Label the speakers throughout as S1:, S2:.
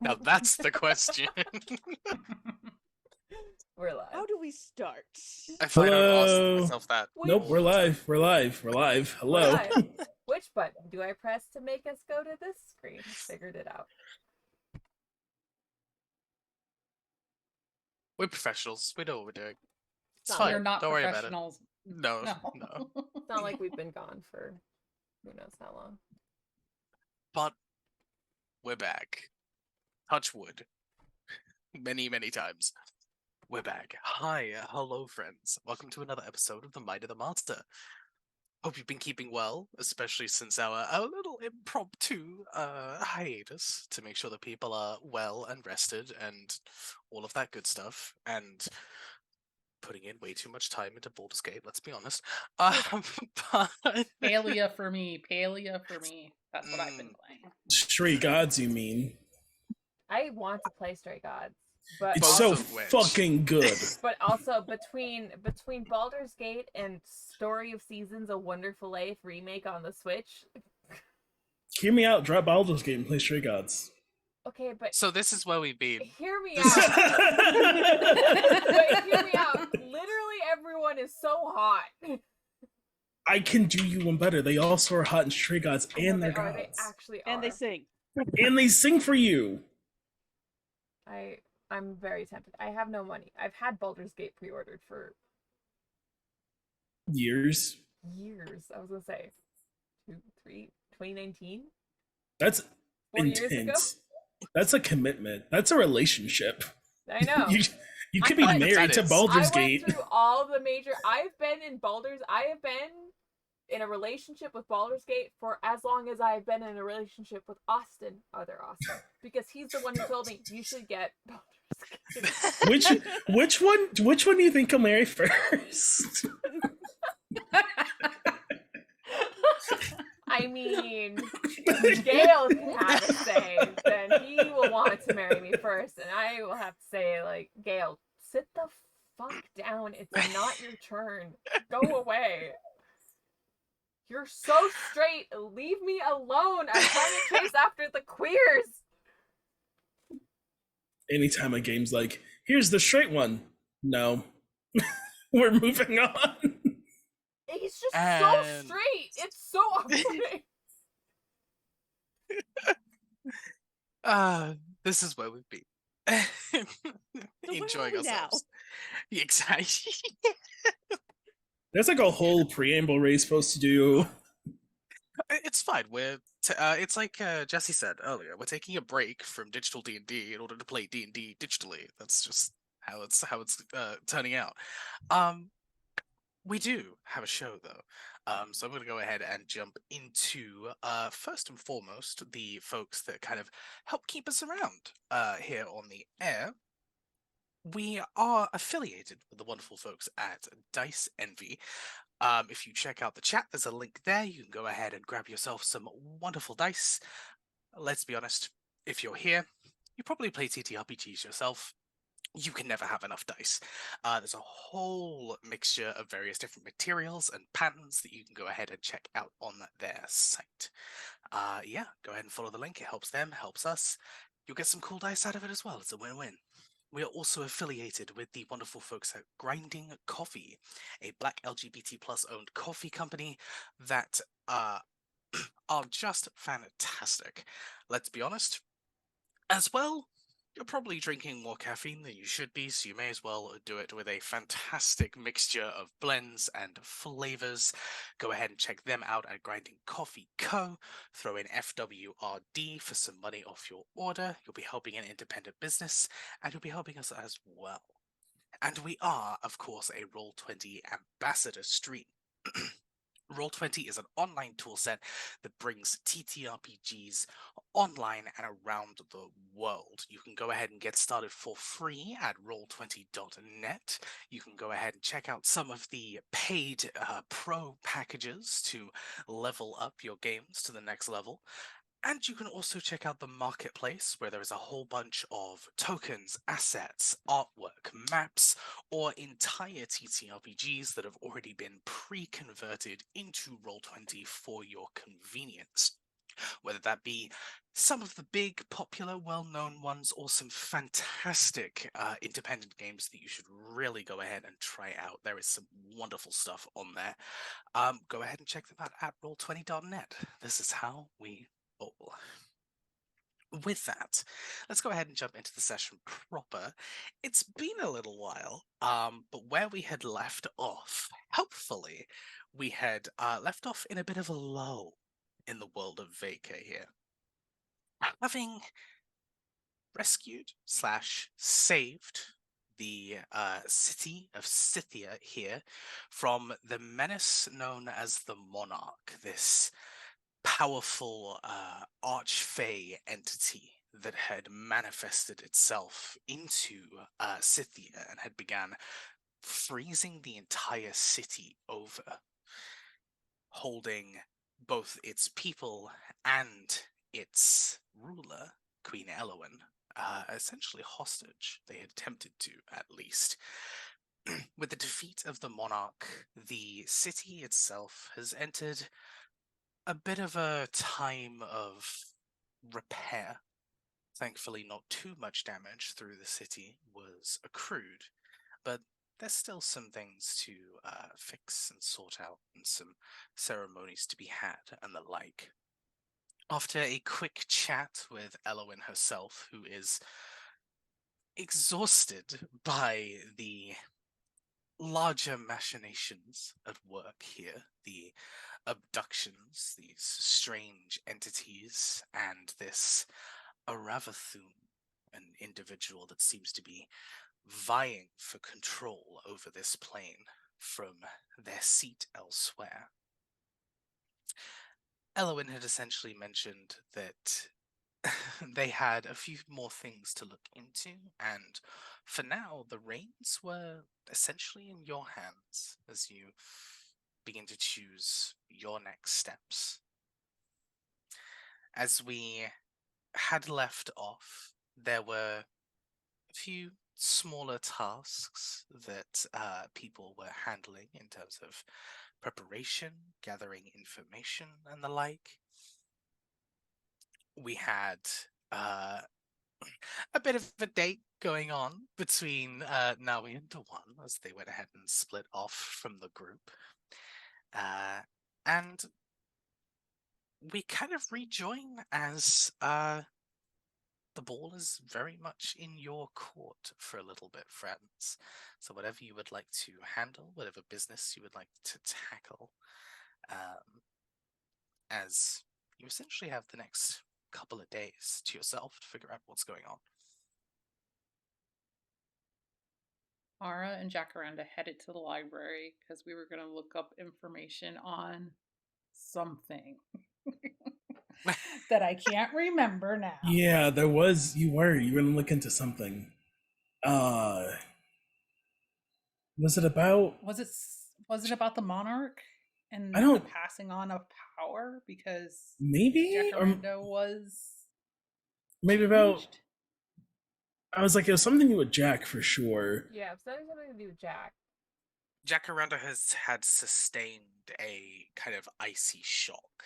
S1: Now that's the question.
S2: We're live.
S3: How do we start?
S1: If I don't ask
S4: Hello.
S1: myself that.
S4: Nope, we're live. We're live. We're live.
S2: We're
S4: Hello.
S2: live. Which button do I press to make us go to this screen? Figured it out.
S1: We're professionals. We know what we're doing. It's
S2: Not
S1: fine.
S5: We're not
S1: Don't worry
S5: professionals.
S1: about it. No.
S2: It's not like we've been gone for who knows how long.
S1: But we're back. Touch wood. Many, many times. We're back. Hi, hello, friends. Welcome to another episode of the Martyr. Hope you've been keeping well, especially since our little impromptu hiatus to make sure that people are well and rested and all of that good stuff. And putting in way too much time into Baldur's Gate, let's be honest. But
S5: Palea for me. That's what I've been playing.
S4: Stray Gods, you mean?
S2: I want to play Stray Gods, but
S4: It's
S1: Both
S4: so
S1: of which.
S4: fucking good.
S2: but also between Baldur's Gate and Story of Seasons: A Wonderful Life remake on the Switch.
S4: Hear me out. Drop Baldur's Gate and play Stray Gods.
S2: Okay, but
S1: So this is where we've been.
S2: hear me out. But hear me out. Literally everyone is so hot.
S4: I can do you one better. They also are hot in Stray Gods and they're
S2: They
S4: gods.
S2: actually are.
S3: And they sing.
S4: And they sing for you.
S2: I'm very tempted. I have no money. I've had Baldur's Gate pre-ordered for
S4: Years.
S2: years. I was gonna say 2019?
S4: That's
S2: 4 years ago?
S4: intense. That's a commitment. That's a relationship.
S2: I know.
S4: You could
S2: I
S4: be
S2: thought-
S4: married to
S1: That is.
S4: Baldur's
S2: I
S4: Gate.
S2: went through all of the major. I have been in a relationship with Baldur's Gate for as long as I've been in a relationship with Austin, other Austin, because he's the one who told me you should get Baldur's Gate.
S4: Which one do you think I'll marry first?
S2: I mean, if Gale can have a say, then he will want to marry me first, and I will have to say, like, Gale, sit the fuck down. It's not your turn. Go away. You're so straight. Leave me alone. I'm trying to chase after the queers.
S4: Anytime a game's like, here's the straight one. No. We're moving on.
S2: He's just so
S1: And-
S2: straight. It's so off-putting.
S1: This is where we've been.
S3: where
S1: Enjoying
S3: are we now?
S1: ourselves. Exactly.
S4: There's like a whole preamble Ray's supposed to do.
S1: It's fine. It's like Jesse said earlier. We're taking a break from digital D&D in order to play D&D digitally. That's just how it's turning out. We do have a show though. So I'm going to go ahead and jump into first and foremost the folks that kind of help keep us around here on the air. We are affiliated with the wonderful folks at Dice Envy. If you check out the chat, there's a link there. You can go ahead and grab yourself some wonderful dice. Let's be honest, if you're here, you probably play TTRPGs yourself. You can never have enough dice. There's a whole mixture of various different materials and patterns that you can go ahead and check out on their site. Yeah, go ahead and follow the link. It helps them, helps us. You'll get some cool dice out of it as well. It's a win-win. We are also affiliated with the wonderful folks at Grinding Coffee, a Black LGBT plus owned coffee company that are just fantastic. Let's be honest. As well, you're probably drinking more caffeine than you should be, so you may as well do it with a fantastic mixture of blends and flavors. Go ahead and check them out at Grinding Coffee Co. Throw in FWRD for some money off your order. You'll be helping an independent business, and you'll be helping us as well. And we are, of course, a Roll20 ambassador stream. Roll20 is an online toolset that brings TTRPGs online and around the world. You can go ahead and get started for free at roll20.net. You can go ahead and check out some of the paid pro packages to level up your games to the next level. And you can also check out the marketplace, where there is a whole bunch of tokens, assets, artwork, maps, or entire TTRPGs that have already been pre-converted into Roll20 for your convenience. Whether that be some of the big, popular, well-known ones, or some fantastic independent games that you should really go ahead and try out. There is some wonderful stuff on there. Go ahead and check them out at roll20.net. This is how we roll. With that, let's go ahead and jump into the session proper. It's been a little while, but where we had left off, helpfully, we had left off in a bit of a lull in the world of vacay here. Having rescued / saved the city of Scythia here from the menace known as the Monarch, this powerful archfey entity that had manifested itself into Scythia and had begun freezing the entire city over, holding both its people and its ruler, Queen Elowen, essentially hostage. They had attempted to, at least. With the defeat of the monarch, the city itself has entered a bit of a time of repair. Thankfully, not too much damage through the city was accrued, but there's still some things to fix and sort out, and some ceremonies to be had, and the like. After a quick chat with Elowen herself, who is exhausted by the larger machinations at work here, the abductions, these strange entities, and this Aravathun, an individual that seems to be vying for control over this plane from their seat elsewhere. Elowen had essentially mentioned that they had a few more things to look into, and for now, the reins were essentially in your hands as you begin to choose your next steps. As we had left off, there were a few smaller tasks that people were handling in terms of preparation, gathering information, and the like. We had a bit of a date going on between Nawi and Dewan as they went ahead and split off from the group. And we kind of rejoin as the ball is very much in your court for a little bit, friends. So whatever you would like to handle, whatever business you would like to tackle, as you essentially have the next couple of days to yourself to figure out what's going on.
S5: Mara and Jacaranda headed to the library because we were going to look up information on something that I can't remember now.
S4: Yeah, there was. You were gonna look into something. Was it about?
S5: Was it about the monarch and
S4: I don't-
S5: the passing on of power? Because
S4: Maybe, or
S5: Jacaranda was
S4: maybe about.
S5: changed?
S4: I was like, it was something to do with Jack for sure.
S2: Yeah, so that has something to do with Jack.
S1: Jacaranda had sustained a kind of icy shock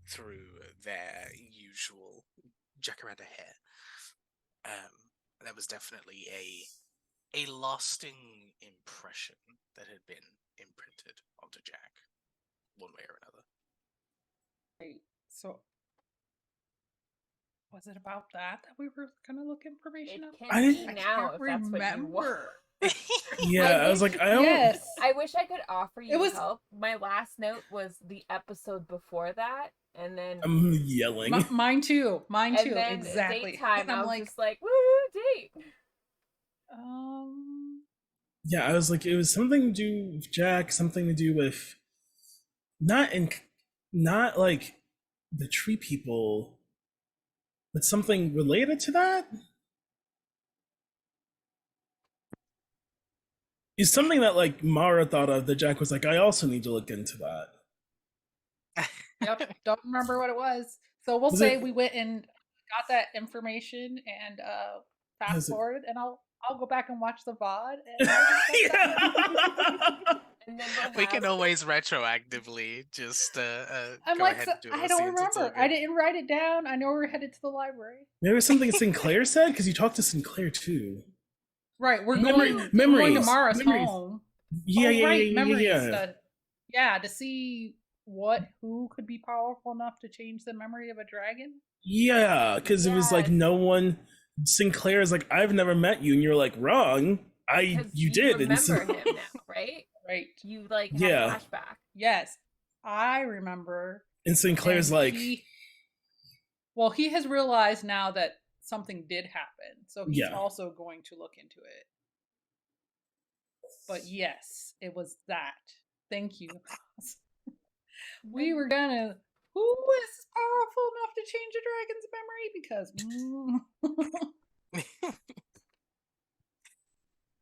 S1: through their usual Jacaranda hair. That was definitely a lasting impression that had been imprinted onto Jack, one way or another.
S5: Right. So was it about that we were going to look information
S2: It
S5: up?
S2: can
S4: I
S2: be
S4: didn't-
S2: now if that's what you want.
S4: Yeah, I was like, I don't.
S5: Yes.
S2: I wish I could offer you
S5: It was-
S2: help. My last note was the episode before that, and then
S4: I'm yelling.
S5: Mine too.
S2: and then
S5: Exactly.
S2: daytime.
S5: And
S2: I
S5: I'm
S2: was
S5: like,
S2: just like, woo, date.
S4: Yeah, I was like, it was something to do with Jack, something to do with not like the tree people, but something related to that. It's something that like Mara thought of that Jack was like, I also need to look into that.
S5: Yep, don't remember what it was. So we'll
S4: Was
S5: say
S4: it-
S5: we went and got that information and fast
S4: Was it-
S5: forward, and I'll I'll go back and watch the VOD. And maybe
S4: Yeah.
S2: And then we'll
S1: We can
S2: have
S1: always retroactively just
S5: I'm
S1: go
S5: like,
S1: ahead and do
S5: I
S1: those
S5: don't
S1: scenes. It's all
S5: remember. I
S1: good.
S5: didn't write it down. I know we're headed to the library.
S4: Maybe it was something Sinclair said because you talked to Sinclair too.
S5: Right, we're
S4: Memory-
S5: going
S4: memories.
S5: to Mara's
S4: Memories.
S5: home.
S4: Yeah,
S5: Oh,
S4: yeah,
S5: right,
S4: yeah,
S5: memories.
S4: yeah.
S5: To see who could be powerful enough to change the memory of a dragon.
S4: Yeah, because it was like
S2: Yes.
S4: no one. Sinclair's like, I've never met you, and you're like, wrong.
S2: because
S4: You did. And so-
S2: remember him now, right?
S5: Right.
S2: You like had
S4: Yeah.
S2: a flashback.
S5: Yes, I remember.
S4: and Sinclair's
S5: And
S4: like,
S5: he has realized now that something did happen, so he's
S4: Yeah.
S5: also going to look into it. But yes, it was that. Thank you. We were gonna. Who is powerful enough to change a dragon's memory? Because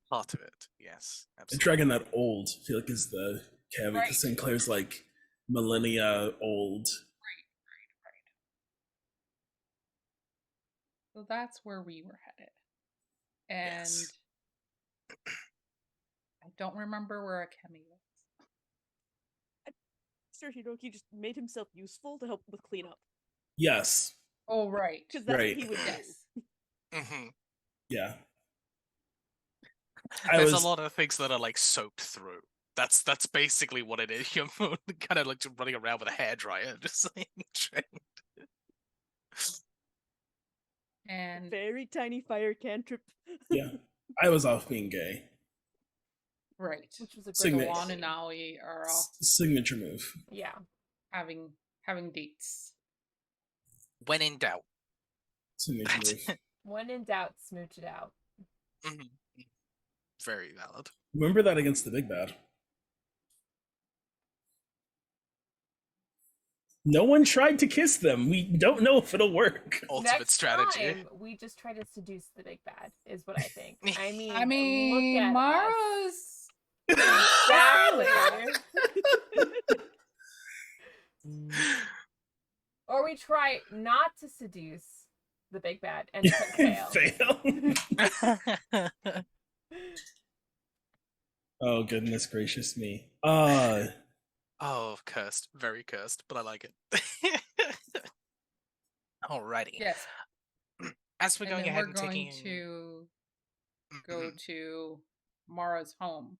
S1: Part of it, yes,
S4: a
S1: absolutely.
S4: dragon that old, I feel like is the caveat.
S5: Right.
S4: Because Sinclair's like millennia old.
S5: So that's where we were headed. And
S1: Yes.
S5: I don't remember where Akemi was.
S3: Sir Hiroki just made himself useful to help with cleanup.
S4: Yes.
S5: Oh, right.
S3: Because that's
S4: Right.
S3: what he would
S5: Yes.
S3: do.
S1: Hmm.
S4: Yeah.
S1: There's a lot of things that are like soaked through. That's basically what it is. You're kind of like just running around with a hairdryer, just like trying.
S5: And
S3: Very tiny fire cantrip.
S4: Yeah. I was off being gay.
S5: right.
S2: Which was a great
S4: Signet-
S5: Juan
S2: idea.
S5: and Aoi are off
S4: Signature move.
S2: Yeah.
S5: having dates.
S1: When in doubt.
S4: Signature move.
S2: When in doubt, smooch it out.
S1: Mhm. Very valid.
S4: Remember that against the big bad. No one tried to kiss them. We don't know if it'll work.
S1: Ultimate
S2: Next
S1: strategy.
S2: time, we just try to seduce the big bad, is what I think. I mean,
S5: I mean,
S2: look at us.
S5: Mara's
S2: Exactly. Or we try not to seduce the big bad and fail.
S4: Fail. Oh goodness gracious me.
S1: Oh, cursed. Very cursed, but I like it. Alrighty.
S5: yes.
S1: As we're
S5: And
S1: going
S5: then
S1: ahead
S5: we're
S1: and
S5: going
S1: taking
S5: to go
S1: Mhm.
S5: to Mara's home.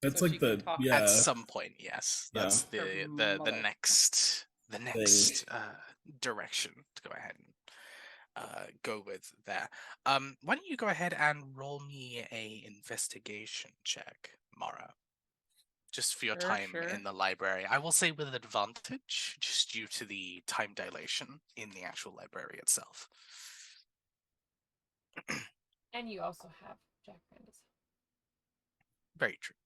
S4: That's
S5: So
S4: like
S5: she can
S4: the
S5: talk-
S4: yeah.
S1: At some point, yes.
S4: Yeah.
S1: That's
S5: Her
S1: the
S5: mother.
S1: next direction to go ahead and go with there. Why don't you go ahead and roll me a investigation check, Mara? Just for your
S5: Sure,
S1: time
S5: sure.
S1: in the library. I will say with advantage, just due to the time dilation in the actual library itself.
S2: And you also have Jack Brandis.
S1: Very true.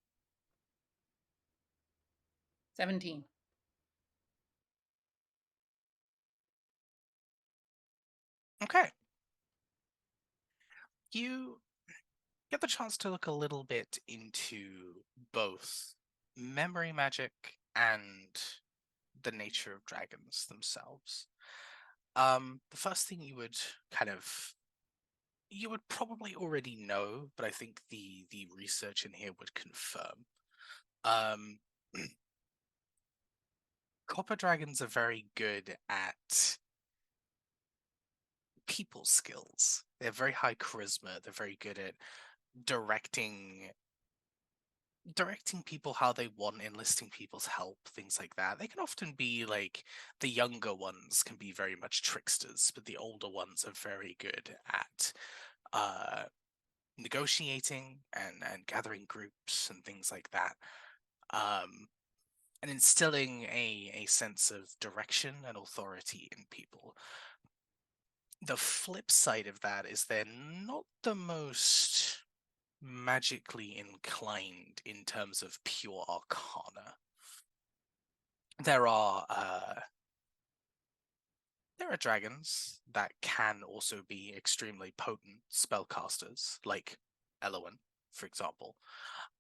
S5: 17.
S1: Okay. You get the chance to look a little bit into both memory magic and the nature of dragons themselves. The first thing you would probably already know, but I think the research in here would confirm. Copper dragons are very good at people skills. They have very high charisma. They're very good at directing people how they want, enlisting people's help, things like that. They can often be like the younger ones can be very much tricksters, but the older ones are very good at negotiating and gathering groups and things like that. And instilling a sense of direction and authority in people. The flip side of that is they're not the most magically inclined in terms of pure arcana. There are dragons that can also be extremely potent spellcasters, like Elowen, for example.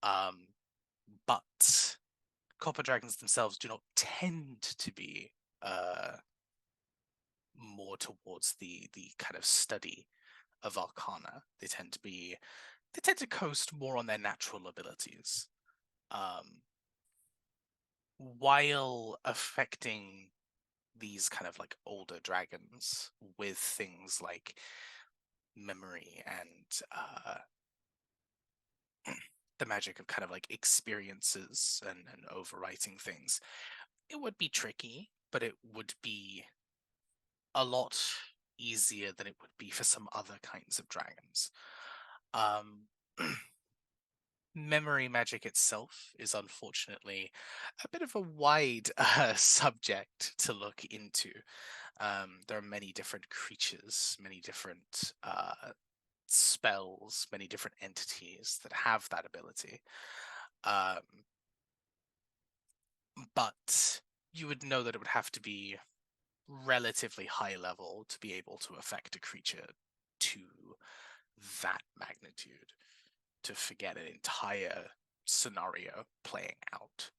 S1: But copper dragons themselves do not tend to be more towards the kind of study of Arcana. They tend to coast more on their natural abilities, while affecting these kind of like older dragons with things like memory and the magic of kind of like experiences and overwriting things. It would be tricky, but it would be a lot easier than it would be for some other kinds of dragons. Um, Memory magic itself is unfortunately a bit of a wide subject to look into. There are many different creatures, many different spells, many different entities that have that ability. Um, but you would know that it would have to be relatively high level to be able to affect a creature to that magnitude, to forget an entire scenario playing out.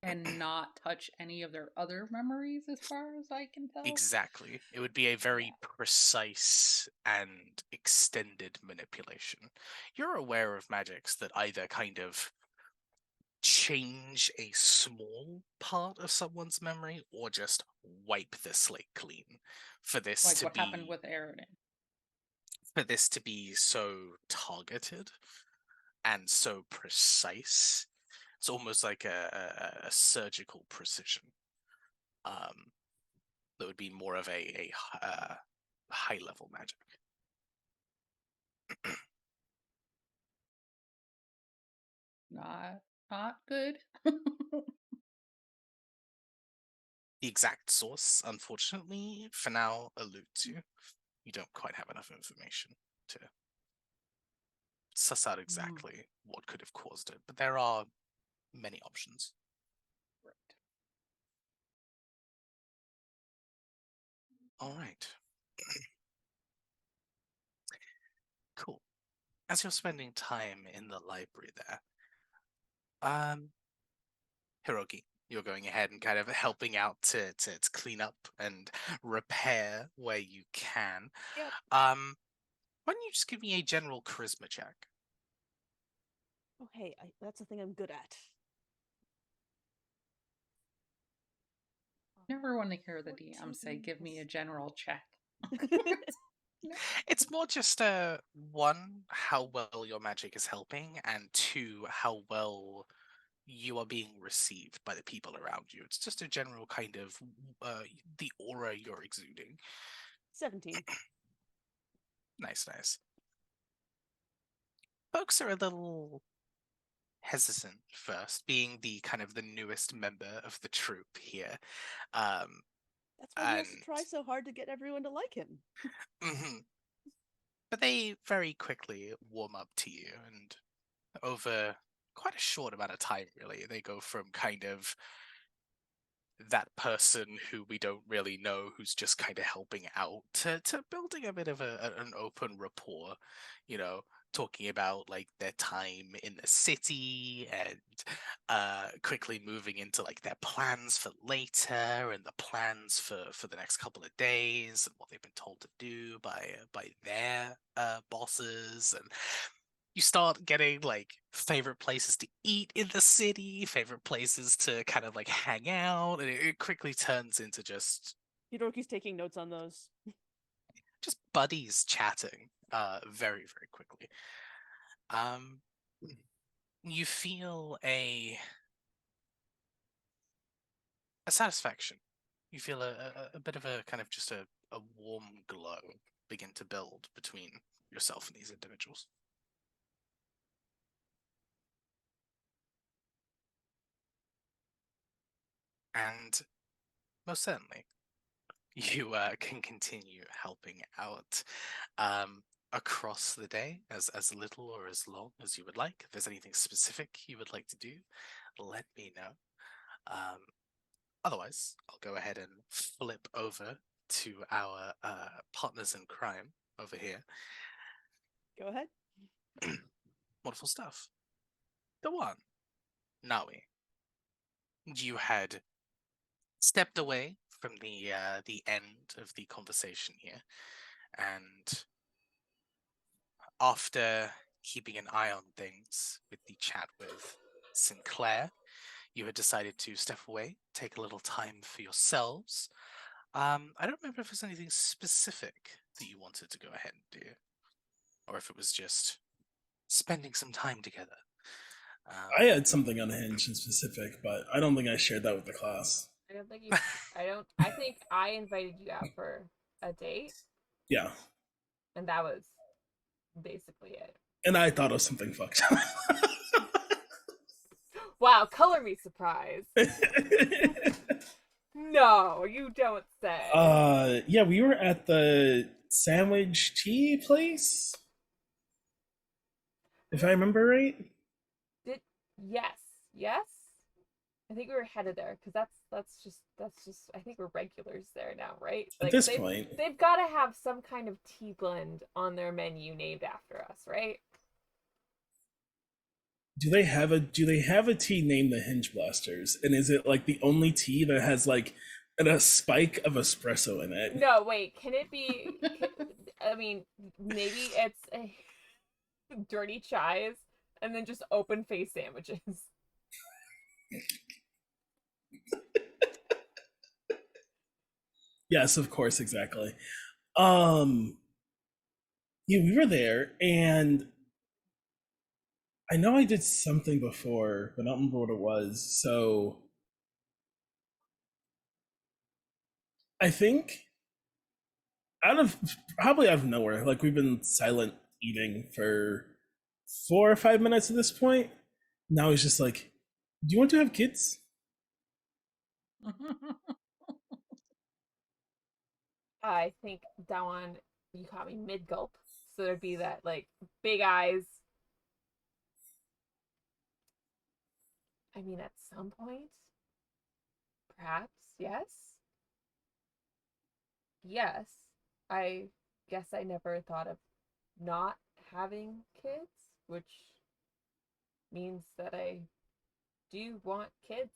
S5: And not touch any of their other memories, as far as I can tell.
S1: Exactly. It would be a very precise and extended manipulation. You're aware of magics that either kind of change a small part of someone's memory or just wipe the slate clean for this
S5: Like
S1: to
S5: what happened
S1: be
S5: with Aerodin.
S1: so targeted and so precise. It's almost like a surgical precision. That would be more of a high level magic.
S5: Not good.
S1: The exact source, unfortunately, for now, eludes you. You don't quite have enough information to suss out exactly what could have caused it, but there are many options.
S5: Right.
S1: All right. Cool. As you're spending time in the library there, Hiroki, you're going ahead and kind of helping out to clean up and repair where you can.
S3: Yep.
S1: Why don't you just give me a general charisma check?
S3: Oh, hey, that's the thing I'm good at.
S5: Never want to hear the DM say,
S3: 14
S5: give me a
S3: plus
S5: general check.
S1: It's more just one, how well your magic is helping, and two, how well you are being received by the people around you. It's just a general kind of the aura you're exuding.
S3: 17.
S1: Nice, nice. Folks are a little hesitant first, being the kind of the newest member of the troupe here. Um,
S3: That's why he has to try so hard to get everyone to like him.
S1: mhm. But they very quickly warm up to you, and over quite a short amount of time, really, they go from kind of that person who we don't really know, who's just kind of helping out, to building a bit of an open rapport, talking about like their time in the city and quickly moving into like their plans for later and the plans for the next couple of days and what they've been told to do by their bosses. And you start getting like favorite places to eat in the city, favorite places to kind of like hang out, and it quickly turns into
S3: Hiroki's taking notes on those.
S1: just buddies chatting very, very quickly. Um you feel a satisfaction. You feel a bit of a kind of just a warm glow begin to build between yourself and these individuals. And most certainly, you can continue helping out across the day as little or as long as you would like. If there's anything specific you would like to do, let me know. Um, Otherwise, I'll go ahead and flip over to our partners in crime over here.
S3: Go ahead.
S1: Wonderful stuff. The one, Nawi, you had stepped away from the end of the conversation here, And after keeping an eye on things with the chat with Sinclair, you had decided to step away, take a little time for yourselves. I don't remember if there's anything specific that you wanted to go ahead and do, or if it was just spending some time together.
S4: I had something unhinged and specific, but I don't think I shared that with the class.
S2: I don't think you. I think I invited you out for a date,
S4: Yeah,
S2: and that was basically it.
S4: and I thought of something fucked.
S2: Wow, color me surprised. No, you don't say.
S4: Yeah, we were at the sandwich tea place, if I remember right.
S2: Yes, yes. I think we were headed there because that's just. I think we're regulars there now, right?
S4: At this point,
S2: they've got to have some kind of tea blend on their menu named after us, right?
S4: do they have a tea named the Hinge Blasters? And is it like the only tea that has like a spike of espresso in it?
S2: No, wait. Can it be? I mean, maybe it's dirty chais and then just open face sandwiches.
S4: Yes, of course, exactly. Yeah, we were there, and I know I did something before, but I don't remember what it was. So I think out of nowhere, like we've been silent eating for 4 or 5 minutes at this point. Now he's just like, "Do you want to have kids?"
S2: I think that one you caught me mid gulp, so there'd be that like big eyes. I mean, at some point, perhaps yes, yes. I guess I never thought of not having kids, which means that I do want kids.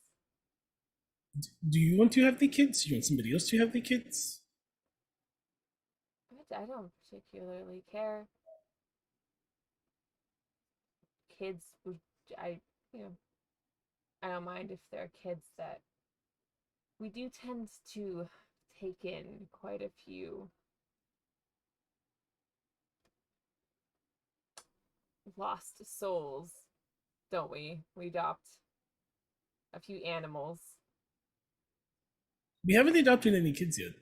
S4: Do you want to have the kids? Do you want somebody else to have the kids?
S2: I don't particularly care. Kids would I you know I don't mind if they're kids that we do tend to take in quite a few lost souls, don't we? We adopt a few animals.
S4: We haven't adopted any kids yet.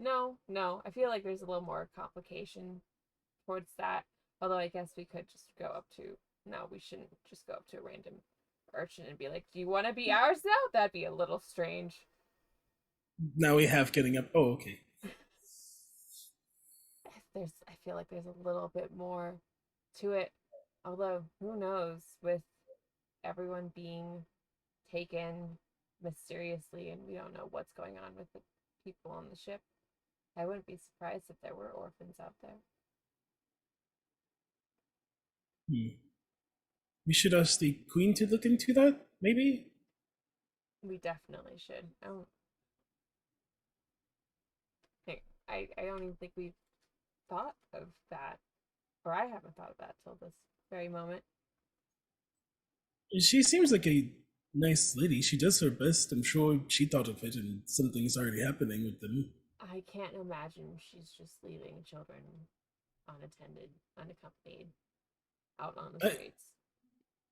S2: No, no, I feel like there's a little more complication towards that. Although I guess we could just go up to no, we shouldn't just go up to a random urchin and be like, "Do you want to be ours now?" That'd be a little strange.
S4: Now we have getting up. Oh, okay.
S2: I feel like there's a little bit more to it. Although who knows with everyone being taken mysteriously and we don't know what's going on with the people on the ship. I wouldn't be surprised if there were orphans out there.
S4: We should ask the queen to look into that, maybe?
S2: We definitely should. I don't even think we've thought of that. Or I haven't thought of that till this very moment.
S4: She seems like a nice lady. She does her best. I'm sure she thought of it, and something's already happening with them.
S2: I can't imagine she's just leaving children unattended, unaccompanied, out on the streets.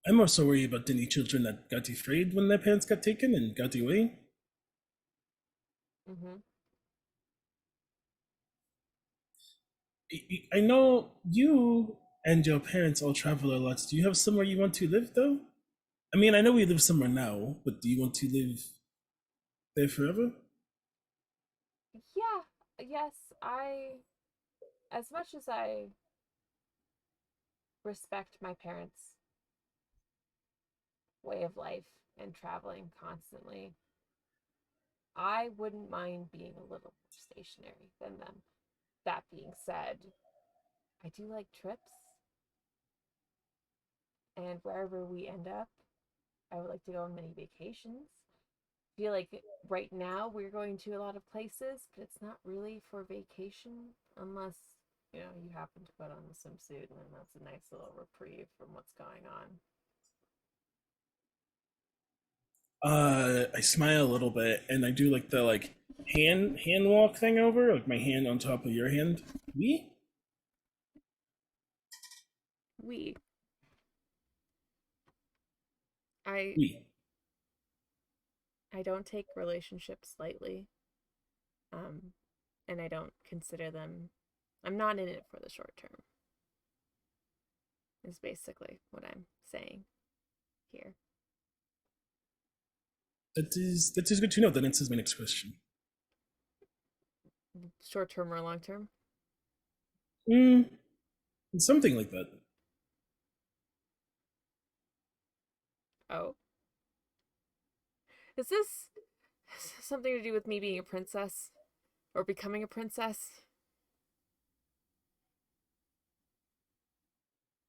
S4: I'm also worried about any children that got afraid when their parents got taken and got away.
S2: Mm-hmm.
S4: I know you and your parents all travel a lot. Do you have somewhere you want to live, though? I mean, I know we live somewhere now, but do you want to live there forever?
S2: Yeah, yes, as much as I respect my parents' way of life and traveling constantly, I wouldn't mind being a little more stationary than them. That being said, I do like trips, and wherever we end up, I would like to go on many vacations. feel like right now we're going to a lot of places, but it's not really for vacation unless, you know, you happen to put on the swimsuit and then that's a nice little reprieve from what's going on.
S4: I smile a little bit and I do like the hand walk thing over, like my hand on top of your hand. We?
S2: We. I
S4: We.
S2: I don't take relationships lightly. And I don't consider them, I'm not in it for the short term. Is basically what I'm saying here.
S4: That is good to know. That answers my next question.
S2: Short term or long term?
S4: Something like that.
S2: Oh. Is this something to do with me being a princess? Or becoming a princess?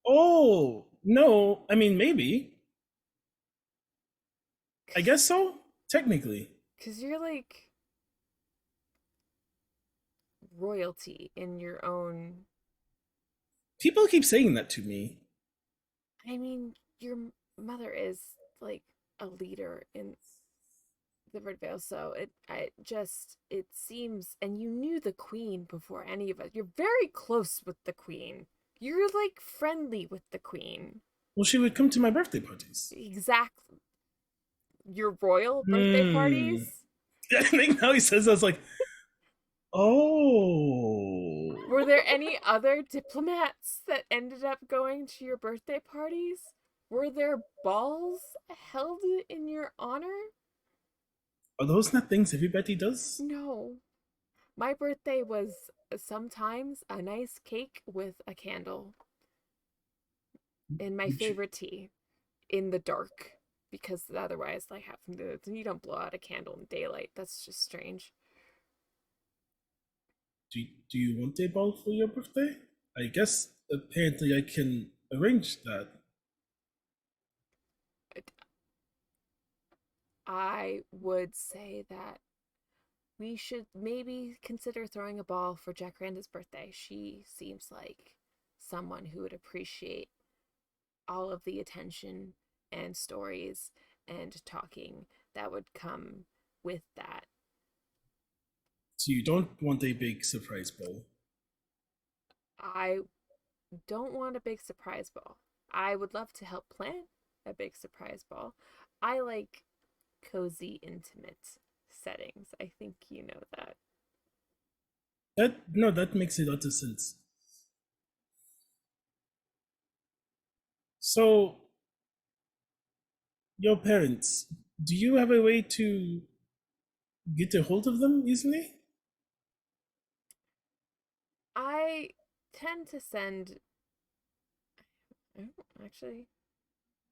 S4: Oh, no. I mean, maybe. I guess so. Technically.
S2: Because you're like royalty in your own.
S4: People keep saying that to me.
S2: I mean, your mother is like a leader in the Red Veil, so it seems, and you knew the queen before any of us. You're very close with the queen. You're like friendly with the queen.
S4: Well, she would come to my birthday parties.
S2: Exactly. Your royal birthday parties?
S4: I think now he says that, I was like, oh.
S2: Were there any other diplomats that ended up going to your birthday parties? Were there balls held in your honor?
S4: Are those not things everybody does?
S2: No. My birthday was sometimes a nice cake with a candle. And my favorite tea in the dark. Because otherwise, like, you don't blow out a candle in daylight. That's just strange.
S4: Do you want a ball for your birthday? I guess apparently I can arrange that.
S2: I would say that we should maybe consider throwing a ball for Jacaranda's birthday. She seems like someone who would appreciate all of the attention and stories and talking that would come with that.
S4: So you don't want a big surprise ball?
S2: I don't want a big surprise ball. I would love to help plan a big surprise ball. I like cozy, intimate settings. I think you know that.
S4: That makes a lot of sense. So, your parents, do you have a way to get a hold of them easily?
S2: I tend to send. Actually,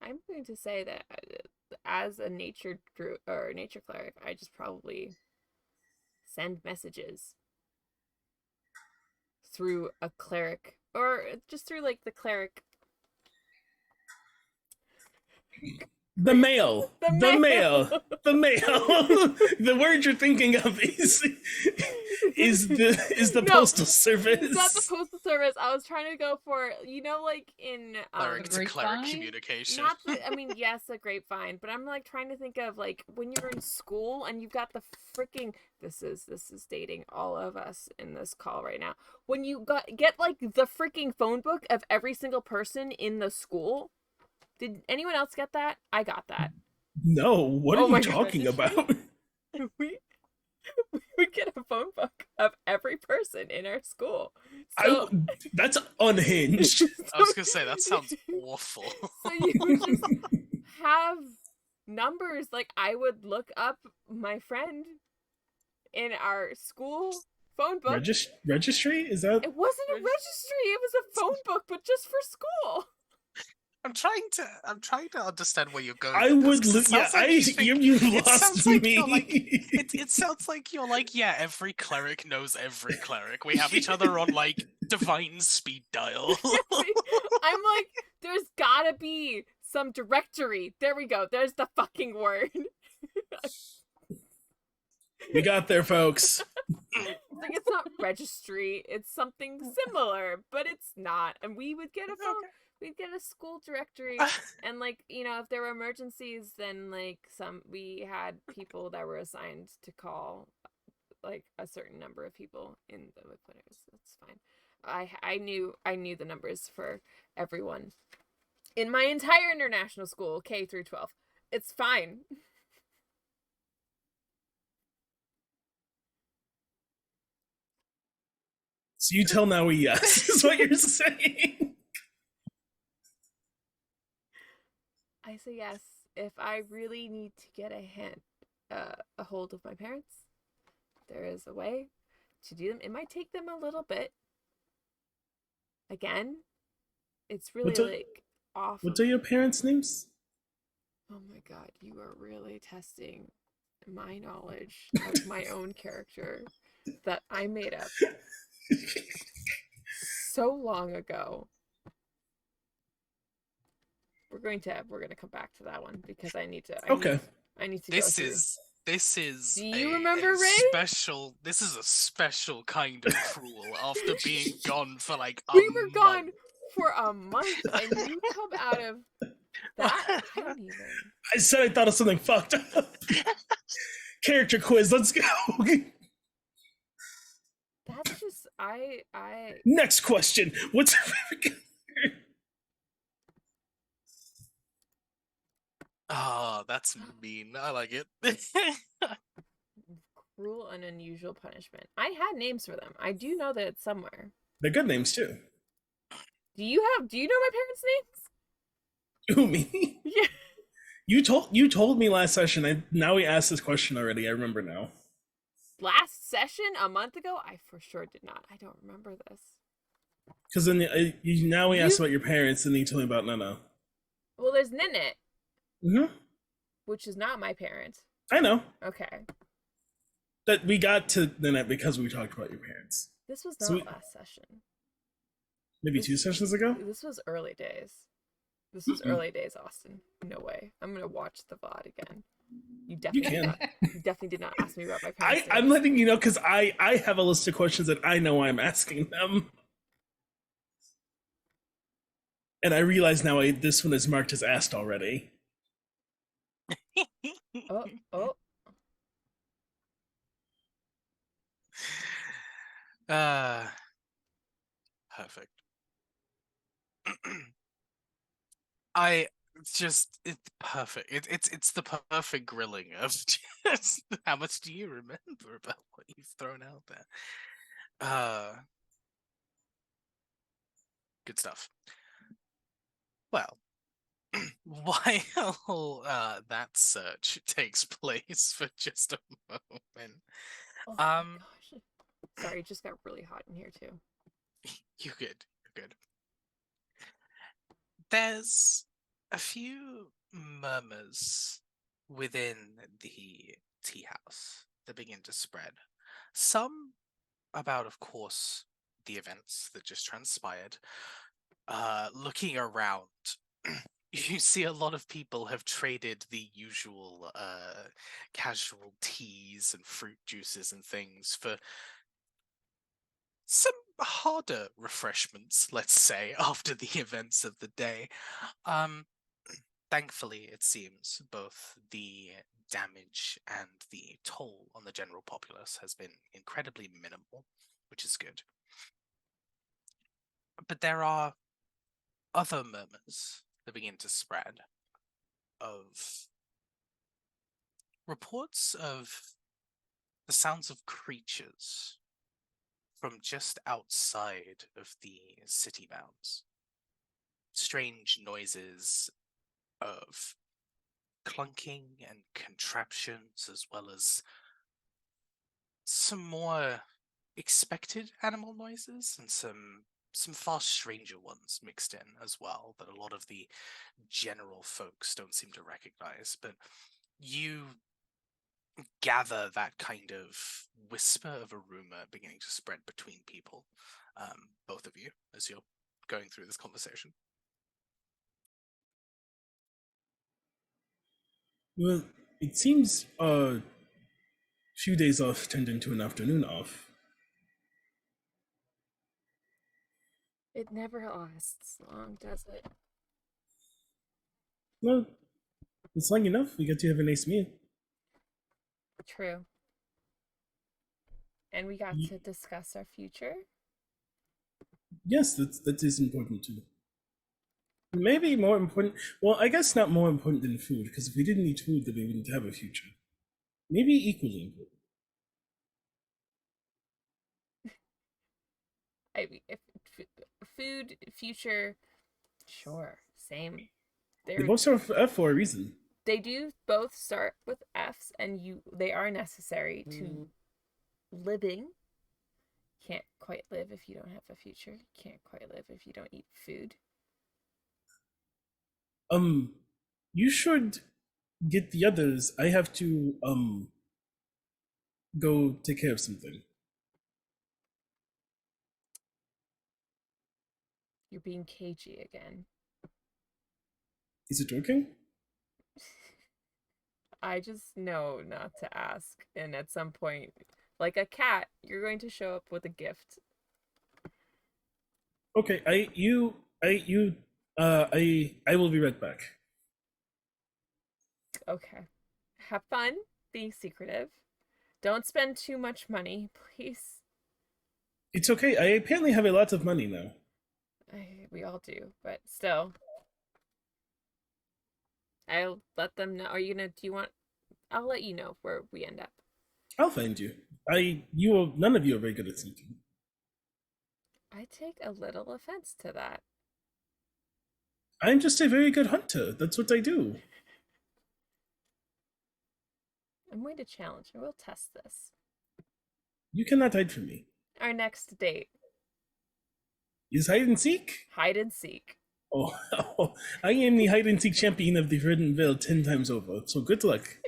S2: I'm going to say that as a nature cleric, I just probably send messages through a cleric, or just through like the cleric.
S4: The mail. The mail. The word you're thinking of is the
S2: No,
S4: postal service.
S2: It's not the postal service. I was trying to go for, you know, like in
S1: Cleric to cleric
S5: grapevine?
S1: communication.
S2: not the, I mean, yes, a grapevine, but I'm like trying to think of like when you're in school and you've got the freaking, this is dating all of us in this call right now. When you get like the freaking phone book of every single person in the school. Did anyone else get that? I got that.
S4: No, what
S2: Oh
S4: are
S2: my
S4: you talking about?
S2: we get a phone book of every person in our school. So,
S4: that's unhinged.
S1: I was gonna say, that sounds awful.
S2: So you would just have numbers. Like, I would look up my friend in our school phone book.
S4: Registry? Is that?
S2: It wasn't a registry. It was a phone book, but just for school.
S1: I'm trying to understand where you're going.
S4: I
S1: with
S4: would.
S1: this, 'cause it
S4: Yeah,
S1: sounds like
S4: you
S1: it
S4: lost
S1: sounds like
S4: me.
S1: you're like it sounds like you're like, yeah, every cleric knows every cleric. We have each other on like divine speed dial.
S2: I'm like, there's gotta be some directory. There we go. There's the fucking word.
S4: We got there, folks.
S2: It's like it's not registry, it's something similar, but it's not. And we would get a phone,
S1: Okay.
S2: we'd get a school directory, and like, you know, if there were emergencies, then like we had people that were assigned to call like a certain number of people in the winners. That's fine. I knew the numbers for everyone in my entire international school, K through 12. It's fine.
S4: So you tell Naui yes, is what you're saying.
S2: I say yes if I really need to get a hold of my parents. There is a way to do them. It might take them a little bit. Again, it's really like off.
S4: What are your parents' names?
S2: Oh my god, you are really testing my knowledge of my own character that I made up so long ago. We're gonna come back to that one because I need to.
S4: Okay.
S2: I need to
S1: This
S2: go through.
S1: is
S2: Do you remember, Ray?
S1: special. This is a special kind of cruel. After being gone for like a
S2: We were gone
S1: month.
S2: for a month, and you come out of that. I don't even.
S4: I said I thought of something fucked up. Character quiz, let's go.
S2: That's just I.
S4: Next question. What's your favorite color?
S1: Oh, that's mean. I like it.
S2: Cruel and unusual punishment. I had names for them. I do know that it's somewhere.
S4: They're good names too.
S2: Do you know my parents' names?
S4: Who, me?
S2: Yeah.
S4: You told me last session. Now we asked this question already. I remember now.
S2: Last session a month ago? I for sure did not. I don't remember this.
S4: Because then now we asked about your parents, and then you told me about Nana.
S2: Well, there's Ninit,
S4: Mm-hmm.
S2: which is not my parent.
S4: I know.
S2: Okay.
S4: That we got to Nana because we talked about your parents.
S2: This was not last session.
S4: Maybe 2 sessions ago?
S2: This was early days. This was early days, Austin. No way. I'm gonna watch the VOD again. You definitely did not ask me about my parents.
S4: I'm letting you know because I have a list of questions that I know I'm asking them. And I realize now this one is marked as asked already.
S2: Oh.
S1: Perfect. It's perfect. It's the perfect grilling of just how much do you remember about what you've thrown out there. Good stuff. Well, while that search takes place for just a moment.
S2: Oh my gosh. Sorry, it just got really hot in here too.
S1: You're good. There's a few murmurs within the tea house that begin to spread. Some about, of course, the events that just transpired. Looking around, you see a lot of people have traded the usual casual teas and fruit juices and things for some harder refreshments, let's say, after the events of the day. Thankfully, it seems both the damage and the toll on the general populace has been incredibly minimal, which is good. But there are other murmurs that begin to spread of reports of the sounds of creatures from just outside of the city bounds. Strange noises of clunking and contraptions, as well as some more expected animal noises and some far stranger ones mixed in as well that a lot of the general folks don't seem to recognize. But you gather that kind of whisper of a rumor beginning to spread between people, both of you, as you're going through this conversation.
S4: Well, it seems few days off turned into an afternoon off.
S2: It never lasts long, does it?
S4: Well, it's long enough. We get to have a nice meal.
S2: True. And we got
S4: Ye-
S2: to discuss our future.
S4: Yes, that is important too. Maybe more important. Well, I guess not more important than food, because if we didn't eat food, then we wouldn't have a future. Maybe equally important.
S2: I mean, if food, future, sure, same.
S4: They both start with F for a reason.
S2: They do both start with F's, and they are necessary to living. Can't quite live if you don't have a future. Can't quite live if you don't eat food.
S4: You should get the others. I have to go take care of something.
S2: You're being cagey again.
S4: Is it working?
S2: I just know not to ask, and at some point, like a cat, you're going to show up with a gift.
S4: Okay, I will be right back.
S2: Okay. Have fun being secretive. Don't spend too much money, please.
S4: It's okay. I apparently have a lot of money now.
S2: We all do, but still. I'll let them know. Are you gonna? Do you want? I'll let you know where we end up.
S4: I'll find you. None of you are very good at sneaking.
S2: I take a little offense to that.
S4: I'm just a very good hunter. That's what I do.
S2: I'm going to challenge and we'll test this.
S4: You cannot hide from me.
S2: Our next date.
S4: Is hide and seek?
S2: Hide and seek.
S4: Oh, I am the hide and seek champion of the Verdant Vale 10 times over, so good luck.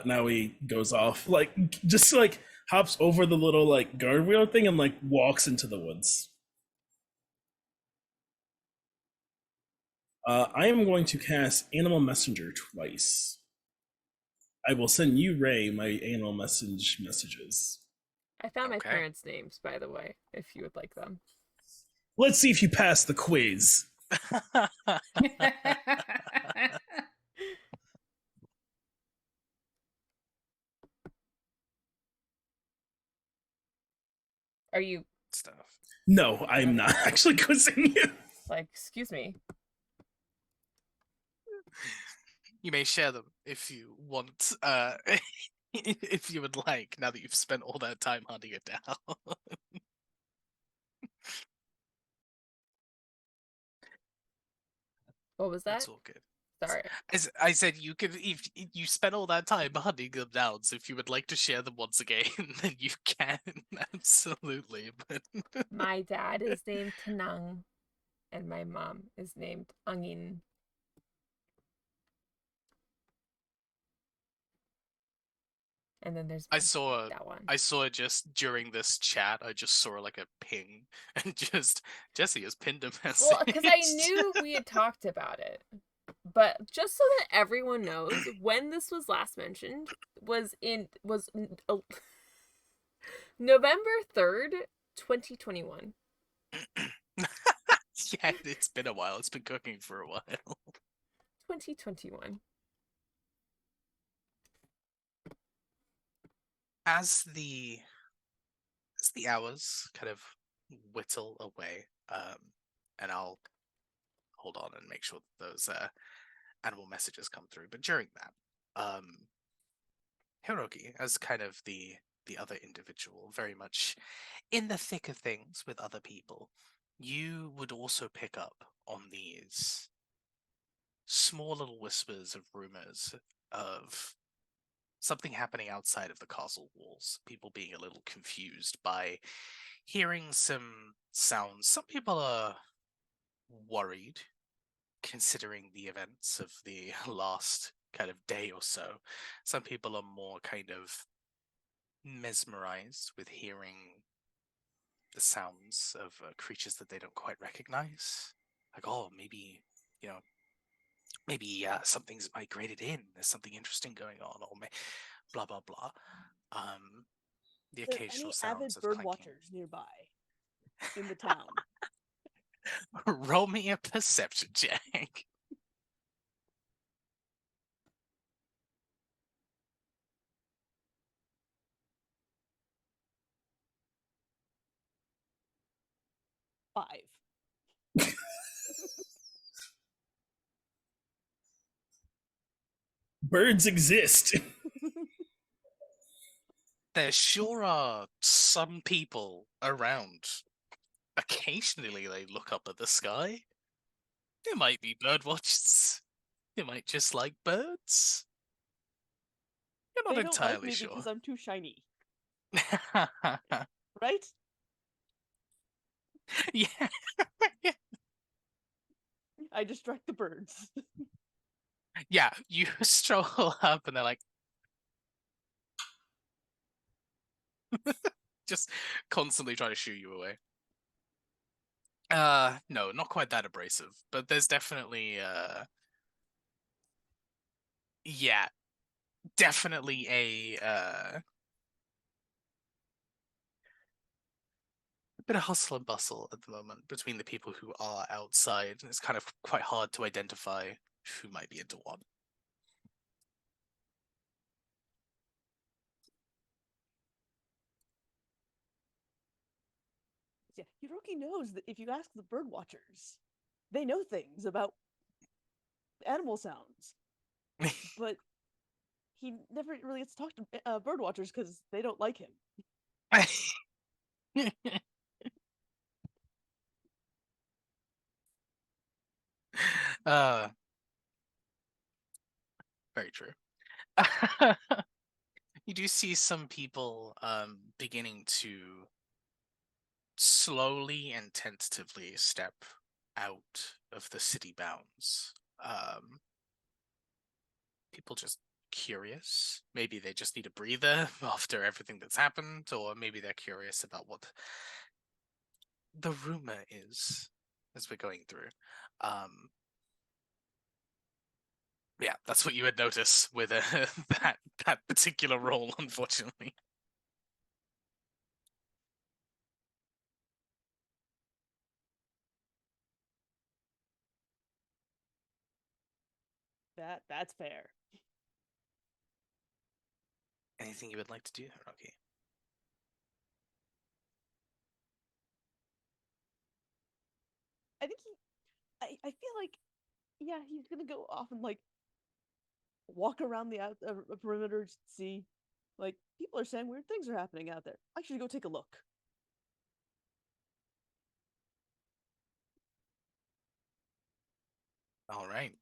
S4: Now he goes off, just hops over the little, guardrail thing and, walks into the woods. I am going to cast Animal Messenger twice. I will send you, Ray, my animal messages.
S2: I found my
S1: Okay.
S2: parents' names, by the way, if you would like them.
S4: Let's see if you pass the quiz.
S2: Are you
S1: Stuff.
S4: No, I'm not actually quizzing you.
S2: excuse me?
S1: You may share them if you want, if you would like, now that you've spent all that time hunting it down.
S2: What was that?
S1: That's all good.
S2: Sorry.
S1: I said you could, if you spent all that time hunting them down, so if you would like to share them once again, then you can, absolutely. But
S2: My dad is named Tanang, and my mom is named Angin. And then there's
S1: I saw
S2: that one.
S1: just during this chat, I just saw like a ping, and just Jesse has pinned a message.
S2: Well, because I knew we had talked about it. But just so that everyone knows, when this was last mentioned was November 3rd, 2021.
S1: Yeah, it's been a while. It's been cooking for a while.
S2: 2021.
S1: As the hours kind of whittle away, and I'll hold on and make sure that those animal messages come through. But during that, Hiroki, as kind of the other individual, very much in the thick of things with other people, you would also pick up on these small little whispers of rumors of something happening outside of the castle walls. People being a little confused by hearing some sounds. Some people are worried, considering the events of the last kind of day or so. Some people are more kind of mesmerized with hearing the sounds of creatures that they don't quite recognize. Like, oh, maybe, maybe something's migrated in. There's something interesting going on, or blah blah blah. The
S3: Are there
S1: occasional
S3: any avid
S1: sounds of
S3: bird
S1: clanking.
S3: watchers nearby in the town?
S1: Roll me a perception check.
S3: 5.
S4: Birds exist.
S1: There sure are some people around. Occasionally, they look up at the sky. There might be bird watchers. They might just like birds. You're not
S3: They don't like
S1: entirely
S3: me
S1: sure.
S3: because I'm too shiny, right?
S1: Yeah.
S3: I distract the birds.
S1: Yeah, you stroll up and they're like, just constantly trying to shoo you away. No, not quite that abrasive, but there's definitely, yeah, definitely a bit of hustle and bustle at the moment between the people who are outside, and it's kind of quite hard to identify who might be into what.
S3: Yeah, Hiroki knows that if you ask the bird watchers, they know things about animal sounds, but he never really gets to talk to bird watchers because they don't like him.
S1: uh, very true. You do see some people beginning to slowly and tentatively step out of the city bounds. People just curious. Maybe they just need a breather after everything that's happened, or maybe they're curious about what the rumor is as we're going through. Yeah, that's what you would notice with that particular role, unfortunately.
S3: That's fair.
S1: Anything you would like to do, Rocky?
S3: I think I feel like, yeah, he's gonna go off and like walk around the perimeter to see, like, people are saying weird things are happening out there. I should go take a look.
S1: All right.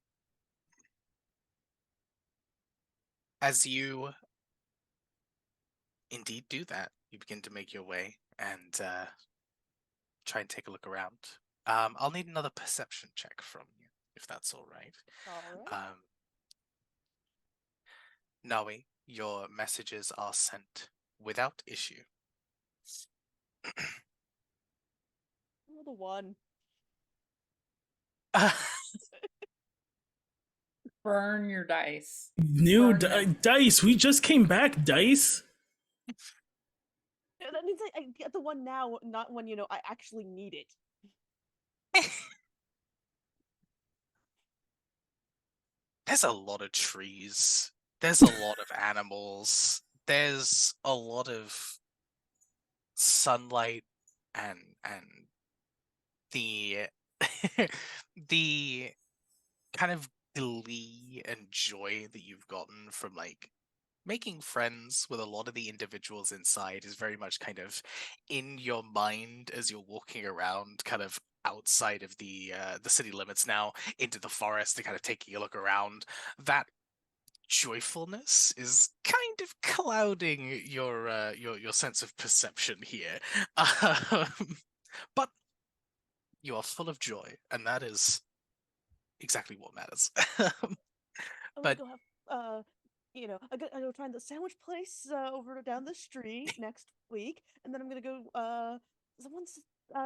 S1: As you indeed do that, you begin to make your way and try and take a look around. I'll need another perception check from you, if that's all right.
S3: All right.
S1: Nawi, your messages are sent without issue.
S3: Oh, the one.
S5: Burn your dice.
S4: New
S5: Burn them.
S4: dice. We just came back, dice.
S3: That means I get the one now, not when I actually need it.
S1: There's a lot of trees. There's a lot of animals. There's a lot of sunlight and the the kind of glee and joy that you've gotten from like making friends with a lot of the individuals inside is very much kind of in your mind as you're walking around, kind of outside of the city limits now into the forest and kind of taking a look around. That joyfulness is kind of clouding your sense of perception here. But you are full of joy, and that is exactly what matters.
S3: I'm gonna
S1: But
S3: go have I go find the sandwich place over down the street next week, and then I'm gonna go someone's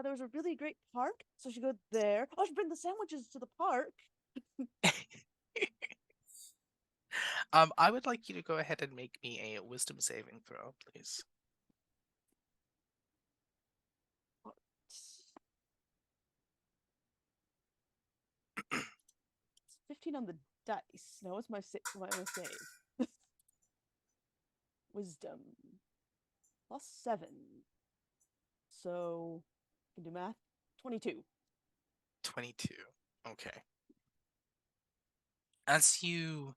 S3: there was a really great park, so I should go there. Oh, I should bring the sandwiches to the park.
S1: I would like you to go ahead and make me a wisdom saving throw, please.
S3: 15 on the dice. Now what's my save? Wisdom. +7. So, I can do math. 22.
S1: 22. Okay. As you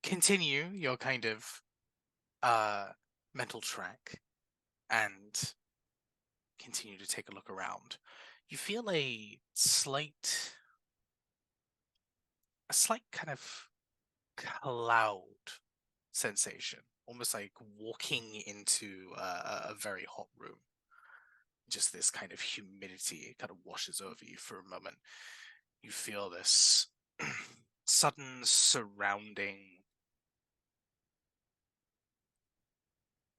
S1: continue your kind of mental track and continue to take a look around, you feel a slight kind of cloud sensation, almost like walking into a very hot room. Just this kind of humidity kind of washes over you for a moment. You feel this sudden surrounding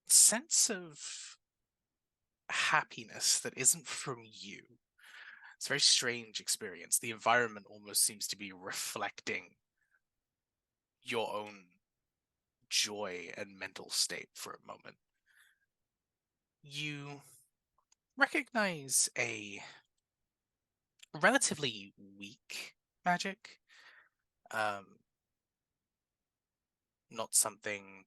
S1: sense of happiness that isn't from you. It's a very strange experience. The environment almost seems to be reflecting your own joy and mental state for a moment. You recognize a relatively weak magic. Not something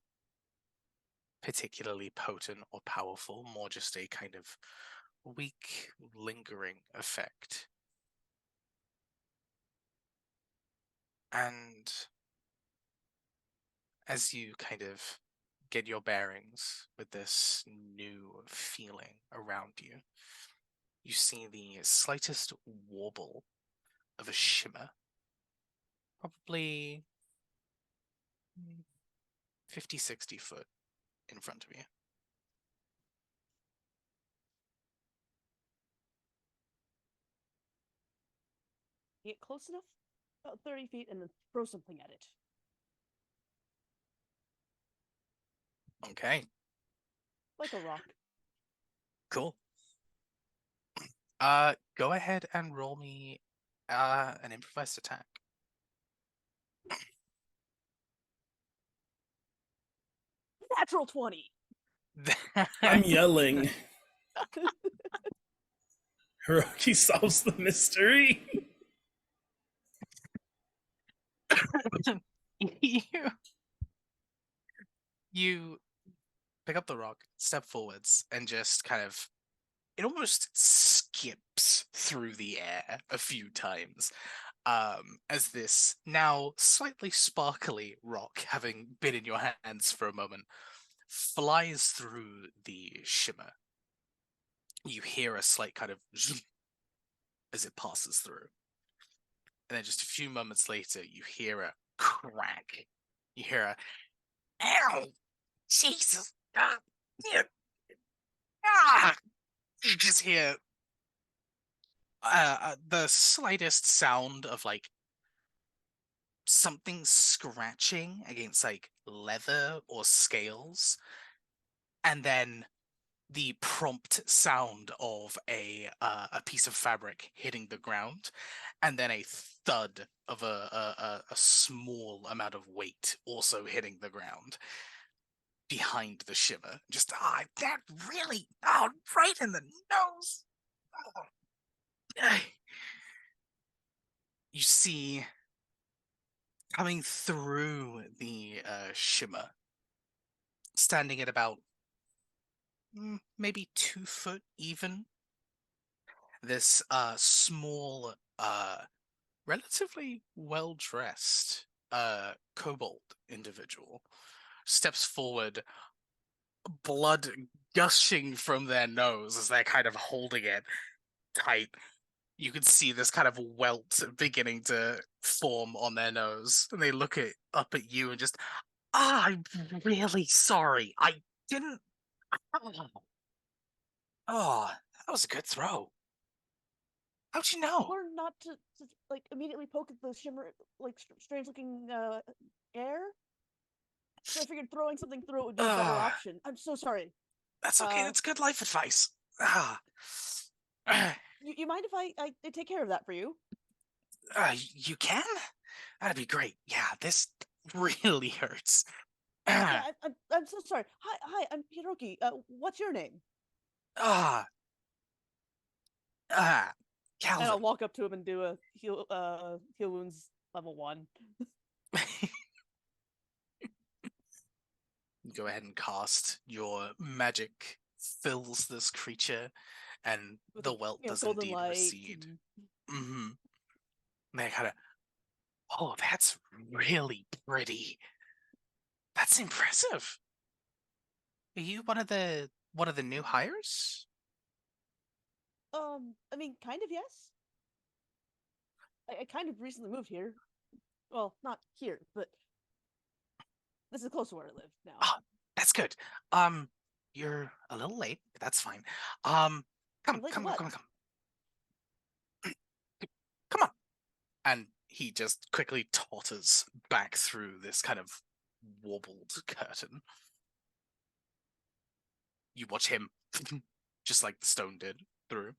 S1: particularly potent or powerful, more just a kind of weak, lingering effect. And as you kind of get your bearings with this new feeling around you, you see the slightest warble of a shimmer, probably 50, 60 foot in front of you.
S3: Get close enough, about 30 feet, and then throw something at it.
S1: Okay,
S3: Like a rock.
S1: cool. Go ahead and roll me an improvised attack.
S3: Natural 20!
S4: I'm yelling. Hiroki solves the mystery.
S1: you, you pick up the rock, step forwards, and just kind of it almost skips through the air a few times. As this now slightly sparkly rock, having been in your hands for a moment, flies through the shimmer. You hear a slight kind of as it passes through. And then just a few moments later, you hear a crack. You hear a, ow! Jesus! You just hear the slightest sound of like something scratching against like leather or scales, and then the prompt sound of a piece of fabric hitting the ground, and then a thud of a small amount of weight also hitting the ground behind the shimmer. Just that really right in the nose. You see coming through the shimmer, standing at about maybe 2 foot even. This small, relatively well-dressed kobold individual steps forward, blood gushing from their nose as they're kind of holding it tight. You can see this kind of welt beginning to form on their nose, and they look up at you and just, I'm really sorry. I didn't. Oh, that was a good throw. How'd you know?
S3: Learn not to like immediately poke at the shimmer, like strange looking air. So I figured throwing something through it would be a better option. I'm so sorry.
S1: That's okay. That's good life advice. Ah.
S3: You mind if I take care of that for you?
S1: You can? That'd be great. Yeah, this really hurts.
S3: Yeah, I'm so sorry. Hi, I'm Hiroki. What's your name?
S1: Ah, ah,
S3: And I'll
S1: Calvin.
S3: walk up to him and do a heal wounds level 1
S1: Go ahead and cast your magic fills this creature, and
S3: with
S1: the
S3: a
S1: welt does
S3: golden
S1: indeed
S3: light.
S1: recede. Mm-hmm. They kind of, oh, that's really pretty. That's impressive. Are you one of the new hires?
S3: I mean, kind of yes. I kind of recently moved here. Well, not here, but this is close to where I live now.
S1: Ah, that's good. Um, you're a little late, but that's fine. Um,
S3: I'm
S1: come,
S3: late to
S1: come, come,
S3: what?
S1: come, come, come on. And he just quickly totters back through this kind of warbled curtain. You watch him, just like the stone did, through.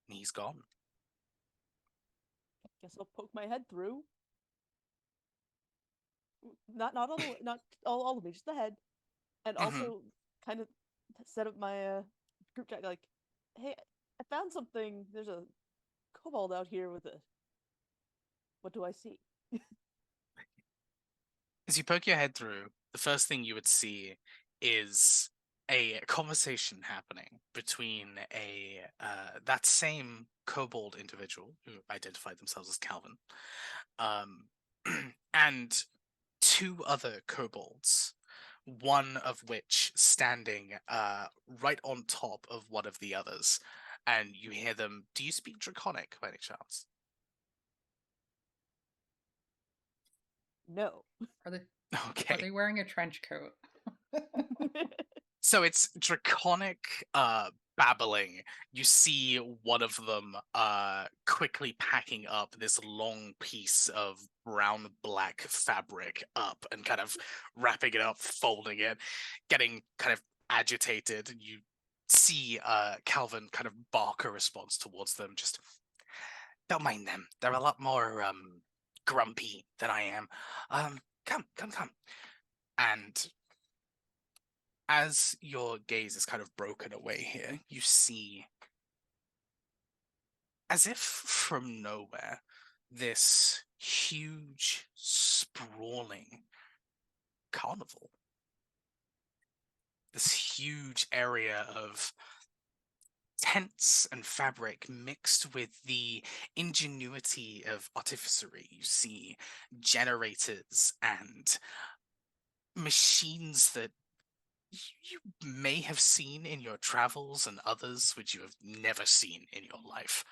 S1: And he's gone.
S3: Guess I'll poke my head through. Not all the way, not all of me, just the head, and
S1: Hmm.
S3: also kind of set up my group chat like, hey, I found something. There's a kobold out here with a. What do I see?
S1: As you poke your head through, the first thing you would see is a conversation happening between a that same kobold individual who identified themselves as Calvin, um, and two other kobolds, one of which standing right on top of one of the others, and you hear them. Do you speak Draconic by any chance?
S3: No.
S5: Are they
S1: Okay.
S5: wearing a trench coat?
S1: So it's draconic babbling. You see one of them quickly packing up this long piece of brown black fabric up and kind of wrapping it up, folding it, getting kind of agitated. And you see Calvin kind of bark a response towards them. Just don't mind them. They're a lot more grumpy than I am. Come, come, come. And as your gaze is kind of broken away here, you see, as if from nowhere, this huge, sprawling carnival. This huge area of tents and fabric mixed with the ingenuity of artificery. You see generators and machines that you may have seen in your travels and others which you have never seen in your life.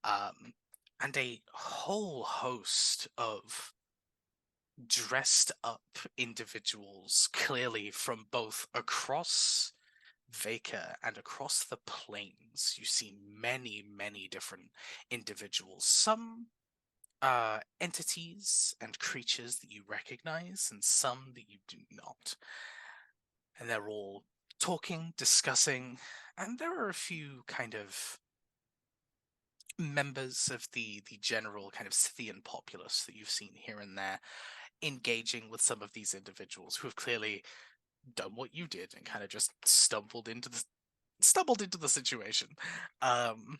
S1: And a whole host of dressed up individuals, clearly from both across Veka and across the plains. You see many, many different individuals. Some entities and creatures that you recognize, and some that you do not. And they're all talking, discussing, and there are a few kind of members of the general kind of Scythian populace that you've seen here and there engaging with some of these individuals who have clearly done what you did and kind of just stumbled into the situation. Um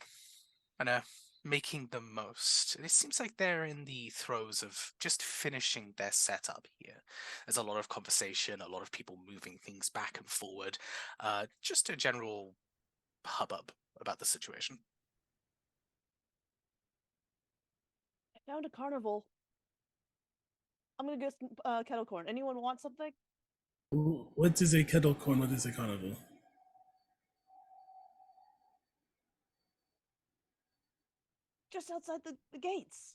S1: and making the most. It seems like they're in the throes of just finishing their setup here. There's a lot of conversation, a lot of people moving things back and forward. Just a general hubbub about the situation.
S3: I found a carnival. I'm gonna get some kettle corn. Anyone want something?
S4: What is a kettle corn? What is a carnival?
S3: Just outside the gates.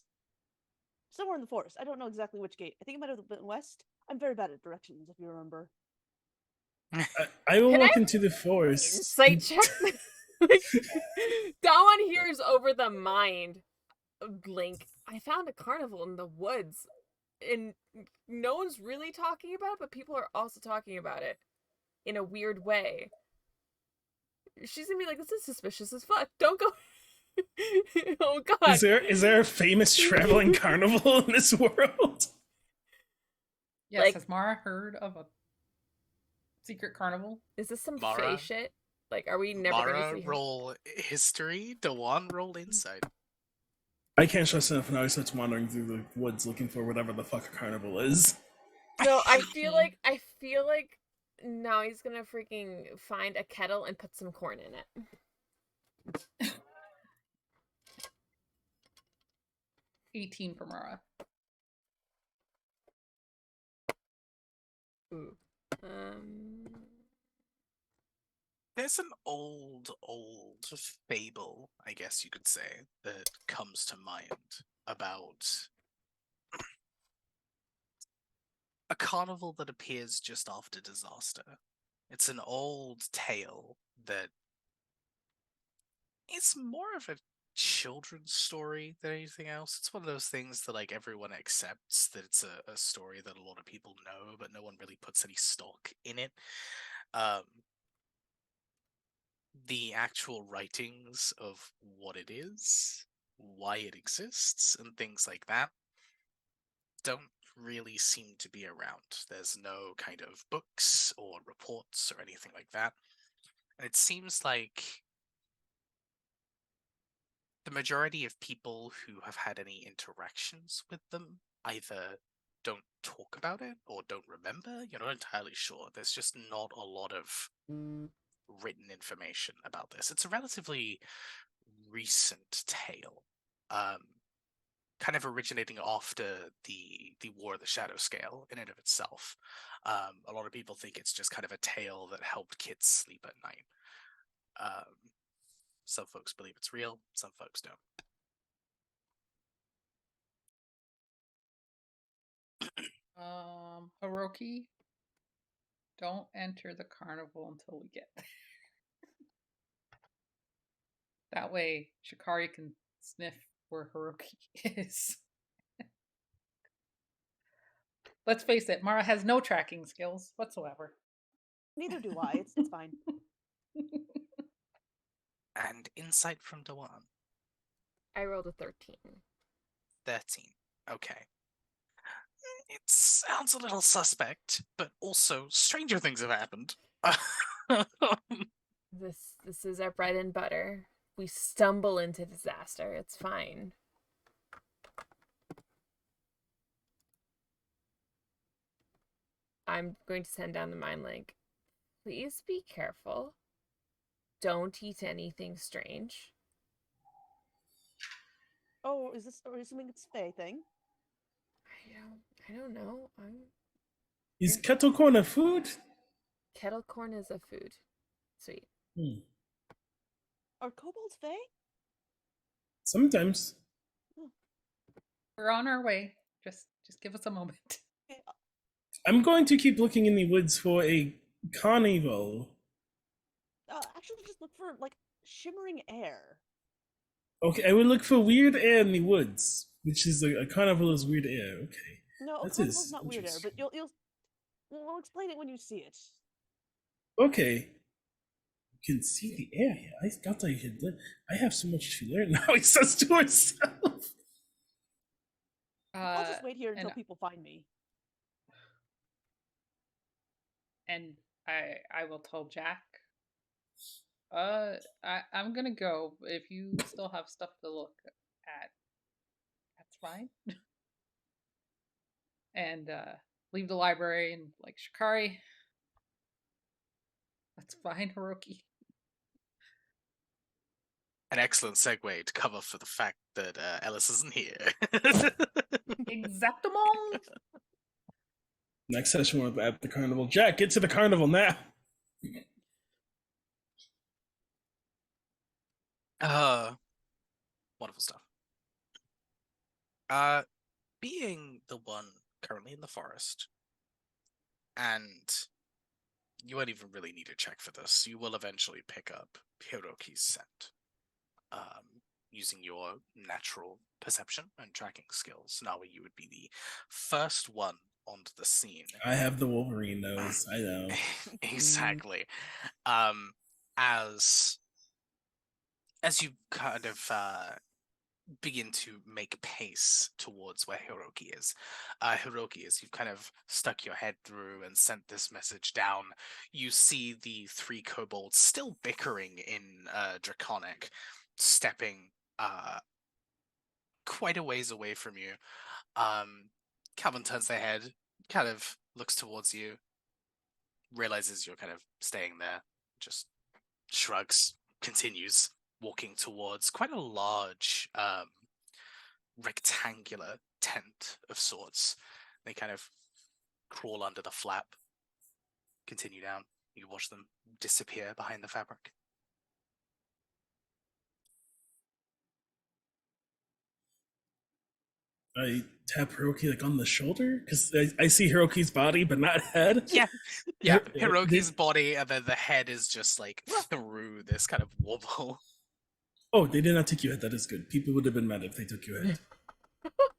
S3: Somewhere in the forest. I don't know exactly which gate. I think it might have been west. I'm very bad at directions, if you remember.
S4: I will
S2: Can I
S4: walk into the forest.
S2: insight check? Like, Dawan hears over the mind Link. I found a carnival in the woods, and no one's really talking about it, but people are also talking about it in a weird way. She's gonna be like, "This is suspicious as fuck. Don't go." Oh god.
S4: Is there a famous traveling carnival in this world?
S5: Yes,
S2: Like-
S5: has Mara heard of a secret carnival?
S2: Is this some
S1: Mara?
S2: Fae shit? Like, are we never gonna
S1: Mara,
S2: see her?
S1: roll history. Dewan, roll insight.
S4: I can't trust enough now. I starts wandering through the woods looking for whatever the fuck a carnival is.
S2: No, I
S5: 18.
S2: feel like now he's gonna freaking find a kettle and put some corn in it.
S5: 18 for Mara.
S2: Ooh.
S1: There's an old fable, I guess you could say, that comes to mind about a carnival that appears just after disaster. It's an old tale that it's more of a children's story than anything else. It's one of those things that like everyone accepts that it's a story that a lot of people know, but no one really puts any stock in it. The actual writings of what it is, why it exists, and things like that don't really seem to be around. There's no kind of books or reports or anything like that. And it seems like the majority of people who have had any interactions with them either don't talk about it or don't remember. You're not entirely sure. There's just not a lot of written information about this. It's a relatively recent tale, kind of originating after the War of the Shadow Scale in and of itself. A lot of people think it's just kind of a tale that helped kids sleep at night. Some folks believe it's real, some folks don't.
S5: Hiroki, don't enter the carnival until we get there. That way, Shikari can sniff where Hiroki is. Let's face it, Mara has no tracking skills whatsoever.
S3: Neither do I. It's fine.
S1: And insight from Dewan.
S2: I rolled a 13.
S1: 13. Okay. It sounds a little suspect, but also stranger things have happened.
S2: This is our bread and butter. We stumble into disaster. It's fine. I'm going to send down the mind link. Please be careful. Don't eat anything strange.
S3: Oh, are you assuming it's a Fae thing?
S2: I don't know.
S4: Is kettle corn a food?
S2: Kettle corn is a food. Sweet.
S3: Are kobolds Fae?
S4: Sometimes.
S5: We're on our way. Just give us a moment.
S3: Okay,
S4: I'm going to keep looking in the woods for a carnival.
S3: actually, just look for like shimmering air.
S4: Okay, I would look for weird air in the woods, which is a carnival is weird air. Okay,
S3: No,
S4: that
S3: carnival's
S4: is
S3: not weird air, but
S4: interesting.
S3: we'll explain it when you see it.
S4: Okay, you can see the air here. I thought I could. I have so much to learn now. He says to himself.
S3: I'll just wait here until
S5: and-
S3: people find me.
S5: And I will tell Jack. I'm gonna go. If you still have stuff to look at, that's fine. And leave the library and like Shikari. That's fine, Hiroki.
S1: An excellent segue to cover for the fact that Ellis isn't here.
S5: Exactement.
S4: Next session we're at the carnival. Jack, get to the carnival now.
S1: Wonderful stuff. Being the one currently in the forest, and you won't even really need a check for this. You will eventually pick up Hiroki's scent, using your natural perception and tracking skills. Now, you would be the first one onto the scene.
S4: I have the Wolverine nose. I know.
S1: Exactly. As as you kind of begin to make pace towards where Hiroki is, you've kind of stuck your head through and sent this message down. You see the three kobolds still bickering in Draconic, stepping quite a ways away from you. Calvin turns their head, kind of looks towards you, realizes you're kind of staying there, just shrugs, continues walking towards quite a large rectangular tent of sorts. They kind of crawl under the flap, continue down. You watch them disappear behind the fabric.
S4: I tap Hiroki like on the shoulder because I see Hiroki's body but not head.
S1: Yeah, yeah.
S4: Hir-
S1: Hiroki's body, and then the head is just like through this kind of wobble.
S4: Oh, they did not take you head. That is good. People would have been mad if they took you head.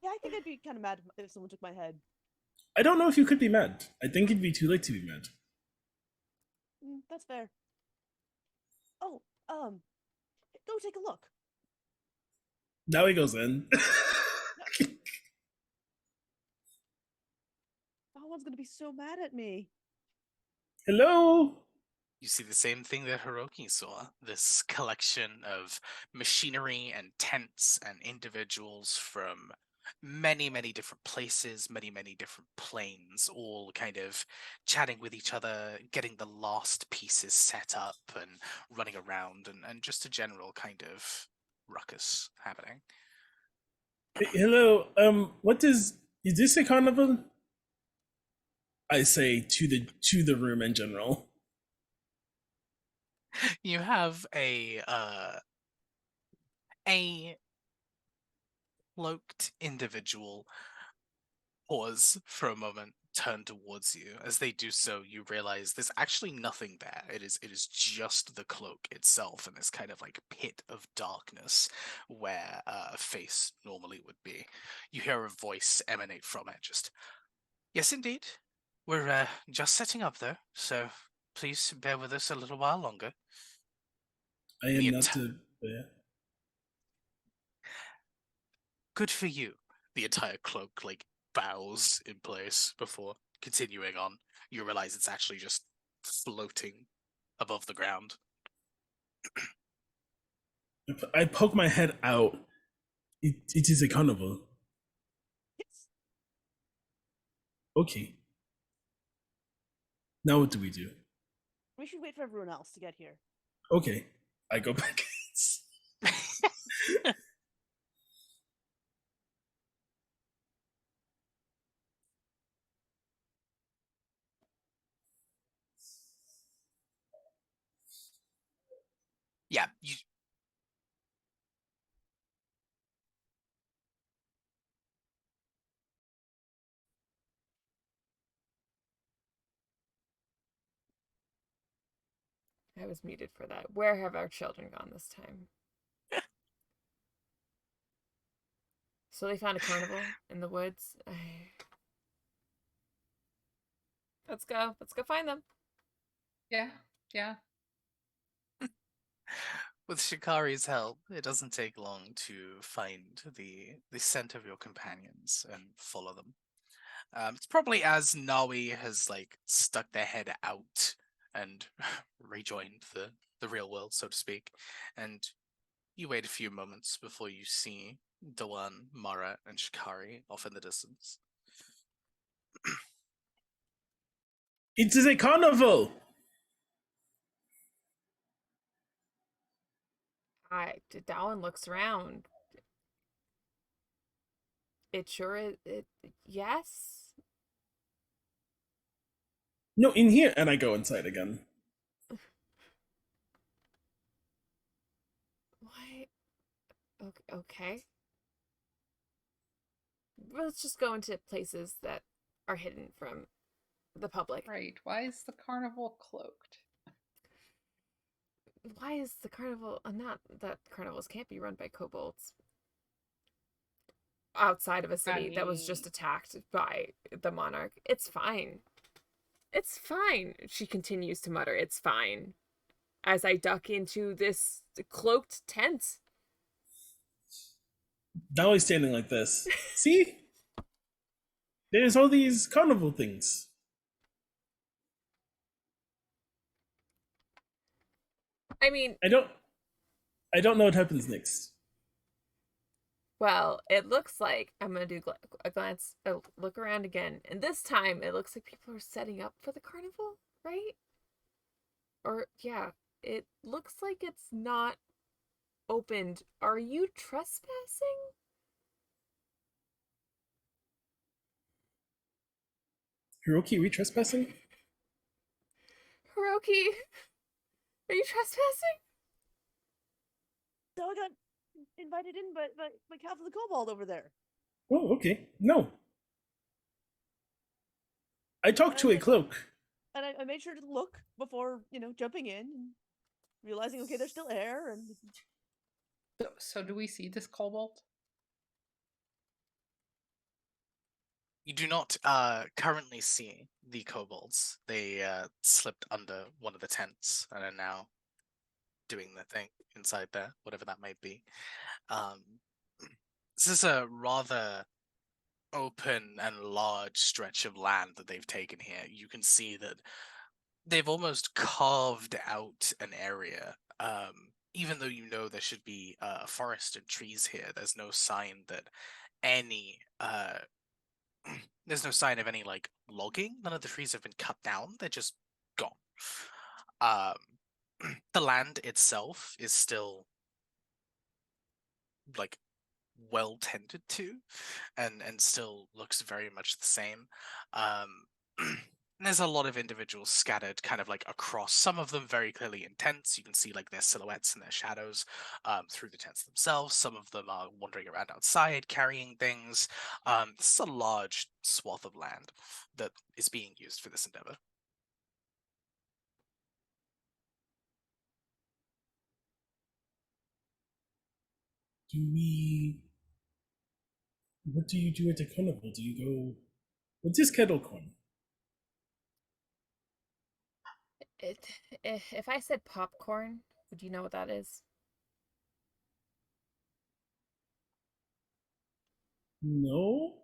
S3: Yeah, I think I'd be kind of mad if someone took my head.
S4: I don't know if you could be mad. I think it'd be too late to be mad.
S3: That's fair. Oh, go take a look.
S4: Now he goes in.
S3: Someone's gonna be so mad at me.
S4: Hello.
S1: You see the same thing that Hiroki saw, this collection of machinery and tents and individuals from many, many different places, many, many different planes, all kind of chatting with each other, getting the last pieces set up and running around, and just a general kind of ruckus happening.
S4: Hello. What is this a carnival? I say to the room in general.
S1: You have a cloaked individual pause for a moment, turn towards you. As they do so, you realize there's actually nothing there. It is just the cloak itself and this kind of like pit of darkness where a face normally would be. You hear a voice emanate from it, just, yes indeed. We're just setting up though, so please bear with us a little while longer.
S4: I
S1: The
S4: am not
S1: enti-
S4: to. Yeah.
S1: Good for you. The entire cloak like bows in place before continuing on. You realize it's actually just floating above the ground.
S4: I poke my head out. It is a carnival.
S3: Yes.
S4: Okay. Now what do we do?
S3: We should wait for everyone else to get here.
S4: Okay. I go back.
S1: Yeah, you
S2: I was muted for that. Where have our children gone this time? So they found a carnival in the woods. Let's go. Let's go find them.
S5: Yeah, yeah.
S1: with Shikari's help, it doesn't take long to find the scent of your companions and follow them. It's probably as Nawi has like stuck their head out and rejoined the real world, so to speak. And you wait a few moments before you see Dawan, Mara, and Shikari off in the distance.
S4: It is a carnival.
S2: Dallin looks around. It sure is. Yes.
S4: No, in here, and I go inside again.
S2: What? Okay. Let's just go into places that are hidden from the public.
S5: Right. Why is the carnival cloaked?
S2: Why is the carnival not that carnivals can't be run by kobolds outside of a city that was just attacked by the monarch? It's fine. It's fine. She continues to mutter, it's fine. as I duck into this cloaked tent.
S4: Now he's standing like this. See? There's all these carnival things.
S2: I mean,
S4: I don't know what happens next.
S2: well, it looks like I'm gonna do a look around again, and this time it looks like people are setting up for the carnival, right? Or yeah, it looks like it's not opened. Are you trespassing?
S4: Hiroki, we trespassing?
S2: Hiroki, are you trespassing?
S3: So I got invited in by Calvin the Kobold over there.
S4: Oh, okay. No. I talked to a cloak.
S3: And I made sure to look before, jumping in and realizing, okay, there's still air and
S5: So do we see this kobold?
S1: You do not currently see the kobolds. They slipped under one of the tents and are now doing their thing inside there, whatever that might be. Um, this is a rather open and large stretch of land that they've taken here. You can see that they've almost carved out an area. Even though you know there should be a forest and trees here, there's no sign that any there's no sign of any like logging. None of the trees have been cut down. They're just gone. The land itself is still like well tended to, and still looks very much the same. There's a lot of individuals scattered kind of like across, some of them very clearly in tents. You can see like their silhouettes and their shadows through the tents themselves. Some of them are wandering around outside carrying things. This is a large swath of land that is being used for this endeavor.
S4: What do you do at the carnival? Do you go? What's this kettle corn?
S2: It, if I said popcorn, would you know what that is?
S4: No.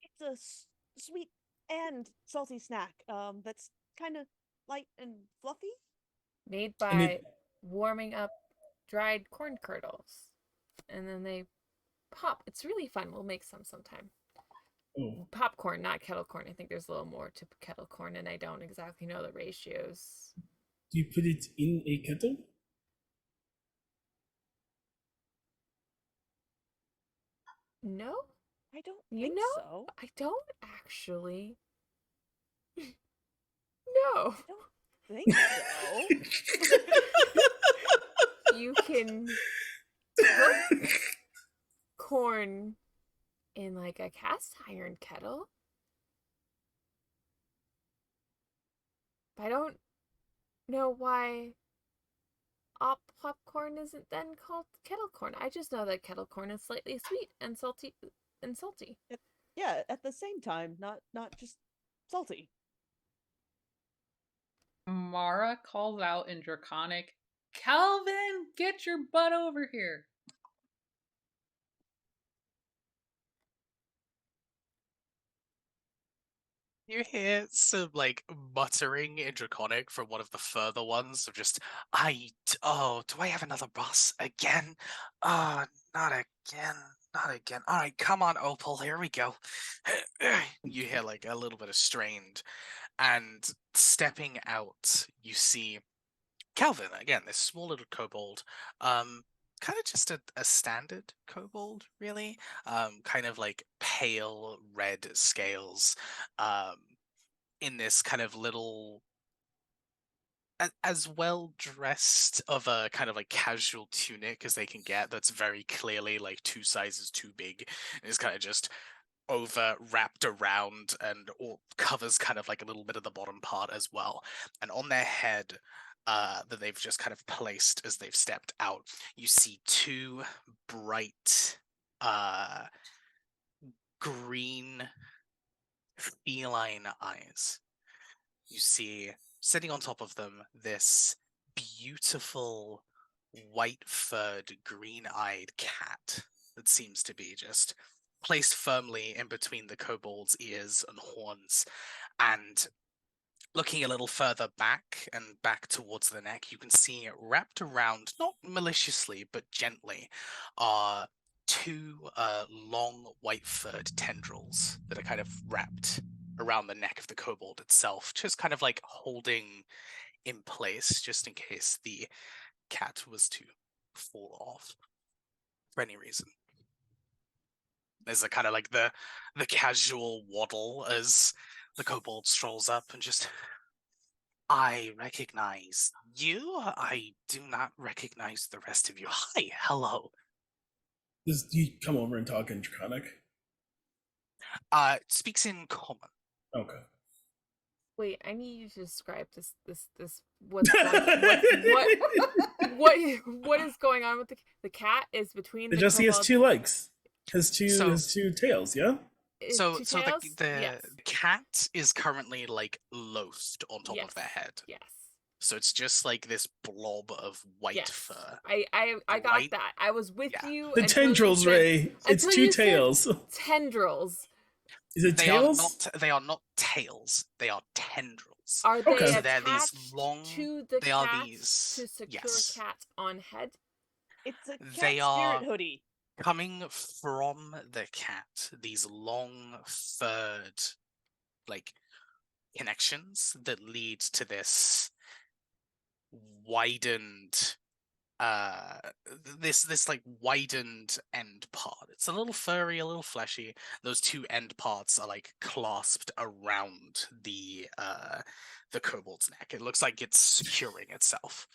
S3: it's a sweet and salty snack. That's kind of light and fluffy.
S2: Made
S4: And
S2: by
S4: it.
S2: warming up dried corn kernels, and then they pop. It's really fun. We'll make some sometime.
S4: Oh.
S2: Popcorn, not kettle corn. I think there's a little more to kettle corn, and I don't exactly know the ratios.
S4: Do you put it in a kettle?
S2: No,
S3: I don't
S2: you
S3: think
S2: know,
S3: so.
S2: I don't actually. No,
S3: I don't think so.
S2: you can cook corn in like a cast iron kettle. But I don't know why popcorn isn't then called kettle corn. I just know that kettle corn is slightly sweet and salty
S3: Yeah, at the same time, not just salty.
S5: Mara calls out in Draconic, Calvin, get your butt over here.
S1: You hear some like muttering in Draconic from one of the further ones of just, do I have another boss again? Oh, not again, not again. All right, come on, Opal, here we go. You hear like a little bit of strained, and stepping out, you see Calvin again, this small little kobold. Kind of just a standard kobold, really. Kind of like pale red scales. Um, in this kind of little, as well dressed of a kind of like casual tunic as they can get. That's very clearly like 2 sizes too big. And it's kind of just over wrapped around and or covers kind of like a little bit of the bottom part as well. And on their head, that they've just kind of placed as they've stepped out, you see two bright green feline eyes. You see sitting on top of them, this beautiful white-furred, green-eyed cat that seems to be just placed firmly in between the kobold's ears and horns. And looking a little further back and back towards the neck, you can see it wrapped around, not maliciously, but gently, are two long white-furred tendrils that are kind of wrapped around the neck of the kobold itself, just kind of like holding in place, just in case the cat was to fall off for any reason. There's a kind of like the casual waddle as the kobold strolls up and just, I recognize you. I do not recognize the rest of you. Hi, hello.
S4: Does he come over and talk in Draconic?
S1: Speaks in common.
S4: Okay.
S2: Wait, I need you to describe this. What's what is going on with the cat? Is between the
S4: He has
S2: kobold.
S4: 2 legs. Has
S1: So-
S4: has 2 tails. Yeah.
S1: So
S2: Two
S1: the
S2: tails?
S1: the
S2: Yes.
S1: cat is currently like loathed on top of their
S2: Yes.
S1: head.
S2: Yes.
S1: So it's just like this blob of white
S2: Yes.
S1: fur.
S2: I
S1: The
S2: got
S1: white-
S2: that. I was with
S1: yeah.
S2: you.
S4: The
S2: until you
S4: tendrils,
S2: said-
S4: Ray. It's
S2: until
S4: 2
S2: you said
S4: tails.
S2: Tendrils.
S4: Is it
S1: They
S4: tails?
S1: are not tails. They are tendrils.
S2: Are they
S4: Okay.
S1: So they're
S2: attached
S1: these long.
S2: to the
S1: they are
S2: cat
S1: these.
S2: to secure
S1: Yes.
S2: cat on head?
S3: It's a cat
S1: They are-
S3: spirit hoodie.
S1: Coming from the cat, these long furred like connections that lead to this widened this like widened end part. It's a little furry, a little fleshy. Those 2 end parts are like clasped around the kobold's neck. It looks like it's securing itself.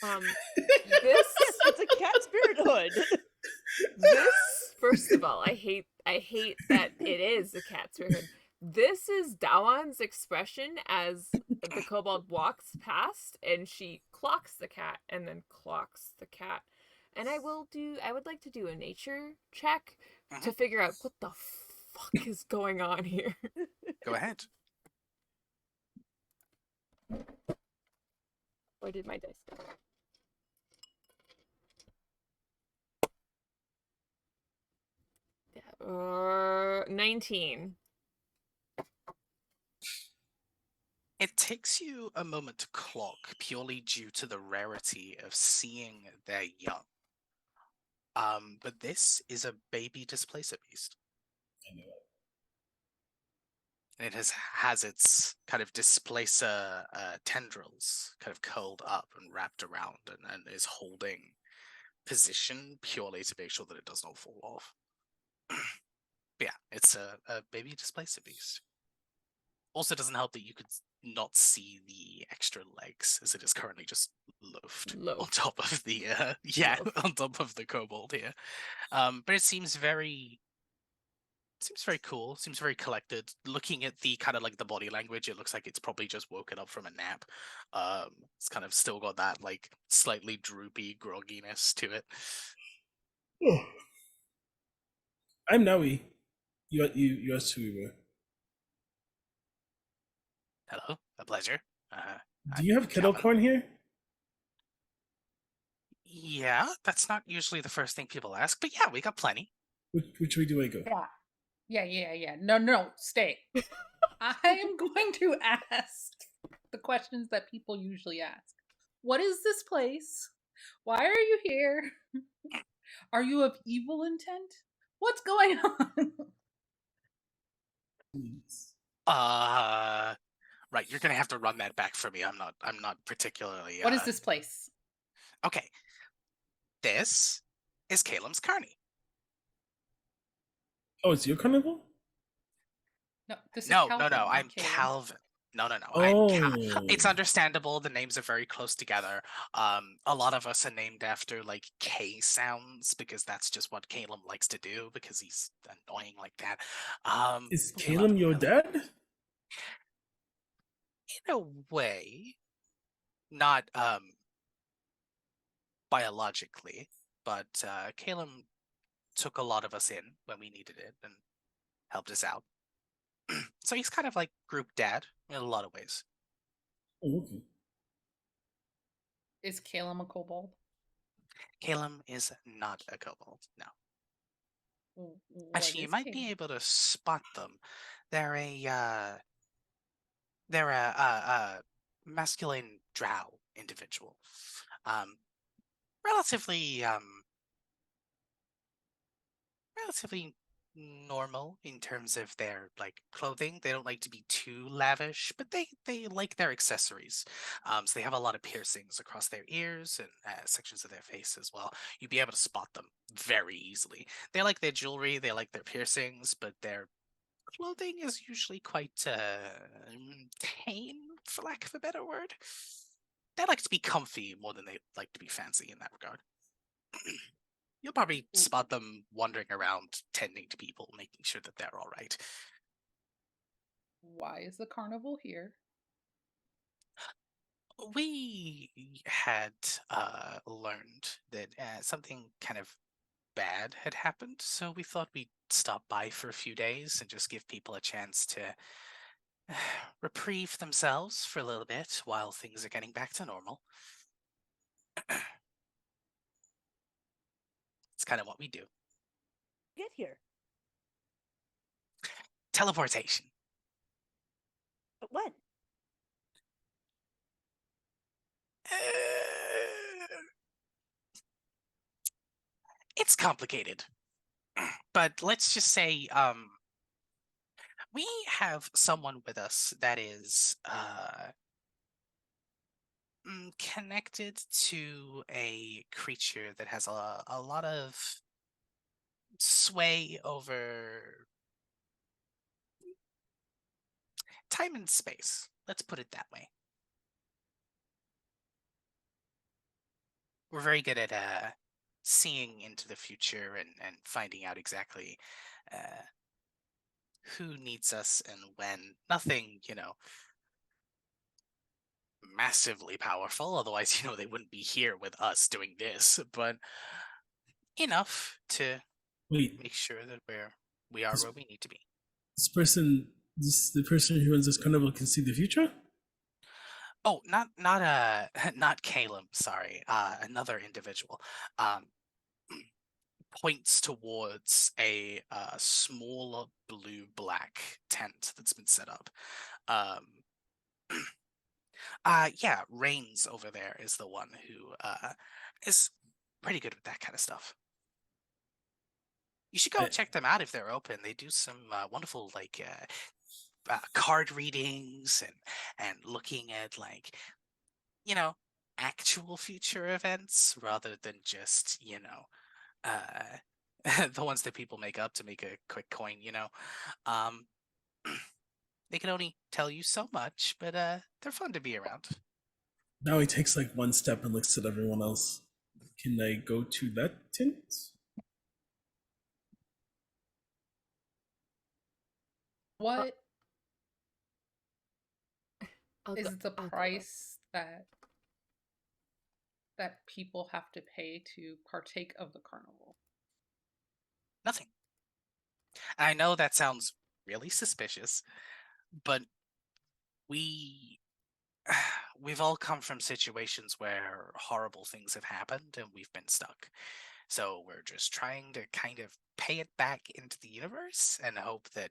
S2: This
S3: It's a cat spirit hood.
S2: this first of all, I hate that it is a cat spirit hood. This is Dawan's expression as the kobold walks past and she clocks the cat and then clocks the cat. And I would like to do a nature check to figure out what the fuck is going on here.
S1: Go ahead.
S2: Where did my dice go? Yeah, 19.
S1: It takes you a moment to clock purely due to the rarity of seeing their young. But this is a baby displacer beast.
S4: I knew it.
S1: And it has its kind of displacer tendrils kind of curled up and wrapped around and is holding position purely to make sure that it does not fall off. But yeah, it's a baby displacer beast. Also doesn't help that you could not see the extra legs as it is currently just loafed on top of the on top of the kobold here. But it seems very cool. Seems very collected. Looking at the kind of like the body language, it looks like it's probably just woken up from a nap. It's kind of still got that like slightly droopy grogginess to it.
S4: Oh. I'm Naui. You asked who we were.
S1: Hello, a pleasure.
S4: Do you have kettle corn here?
S1: Yeah, that's not usually the first thing people ask, but yeah, we got plenty.
S4: Which way do I go?
S5: Yeah. No, stay. I am going to ask the questions that people usually ask. What is this place? Why are you here? Are you of evil intent? What's going on?
S4: Please.
S1: Right, you're gonna have to run that back for me. I'm not particularly.
S5: What is this place?
S1: Okay, this is Caelum's Carney.
S4: Oh, it's your carnival?
S5: No, this is
S1: No,
S5: Calvin, not
S1: I'm
S5: Caleb.
S1: Calvin. No.
S4: Oh.
S1: It's understandable. The names are very close together. A lot of us are named after like K sounds because that's just what Caelum likes to do because he's annoying like that.
S4: Is
S1: we love
S4: Caelum
S1: him,
S4: your
S1: really.
S4: dad?
S1: In a way, not biologically, but Caelum took a lot of us in when we needed it and helped us out. So he's kind of like group dad in a lot of ways.
S4: Oh, okay.
S5: Is Caelum a kobold?
S1: Caelum is not a kobold. No.
S5: What
S1: Actually, you
S5: is
S1: might be
S5: Caelum?
S1: able to spot them. They're a masculine drow individual. Um, relatively relatively normal in terms of their like clothing. They don't like to be too lavish, but they like their accessories. So they have a lot of piercings across their ears and sections of their face as well. You'd be able to spot them very easily. They like their jewelry, they like their piercings, but their clothing is usually quite tame, for lack of a better word. They like to be comfy more than they like to be fancy in that regard. You'll probably spot them wandering around, tending to people, making sure that they're all right.
S5: Why is the carnival here?
S1: We had learned that something kind of bad had happened, so we thought we'd stop by for a few days and just give people a chance to reprieve themselves for a little bit while things are getting back to normal. It's kind of what we do.
S3: Get here.
S1: Teleportation.
S3: But when?
S1: It's complicated, but let's just say we have someone with us that is connected to a creature that has a lot of sway over time and space. Let's put it that way. We're very good at seeing into the future and finding out exactly uh, who needs us and when. Nothing, massively powerful. Otherwise, they wouldn't be here with us doing this. But enough to
S4: Wait,
S1: make sure that we are
S4: this,
S1: where we need to be.
S4: the person who runs this carnival can see the future?
S1: Oh, not not Caelum, sorry. Another individual. Um points towards a small blue black tent that's been set up. Um yeah, Reigns over there is the one who is pretty good with that kind of stuff. You should go
S4: I,
S1: check them out if they're open. They do some wonderful like card readings and looking at like you know actual future events rather than just the ones that people make up to make a quick coin. Um, they can only tell you so much, but they're fun to be around.
S4: now he takes like one step and looks at everyone else. Can I go to that tent?
S5: What
S2: I'll go.
S5: is the
S2: I'll go.
S5: price that people have to pay to partake of the carnival?
S1: Nothing. I know that sounds really suspicious, but we we've all come from situations where horrible things have happened and we've been stuck. So we're just trying to kind of pay it back into the universe and hope that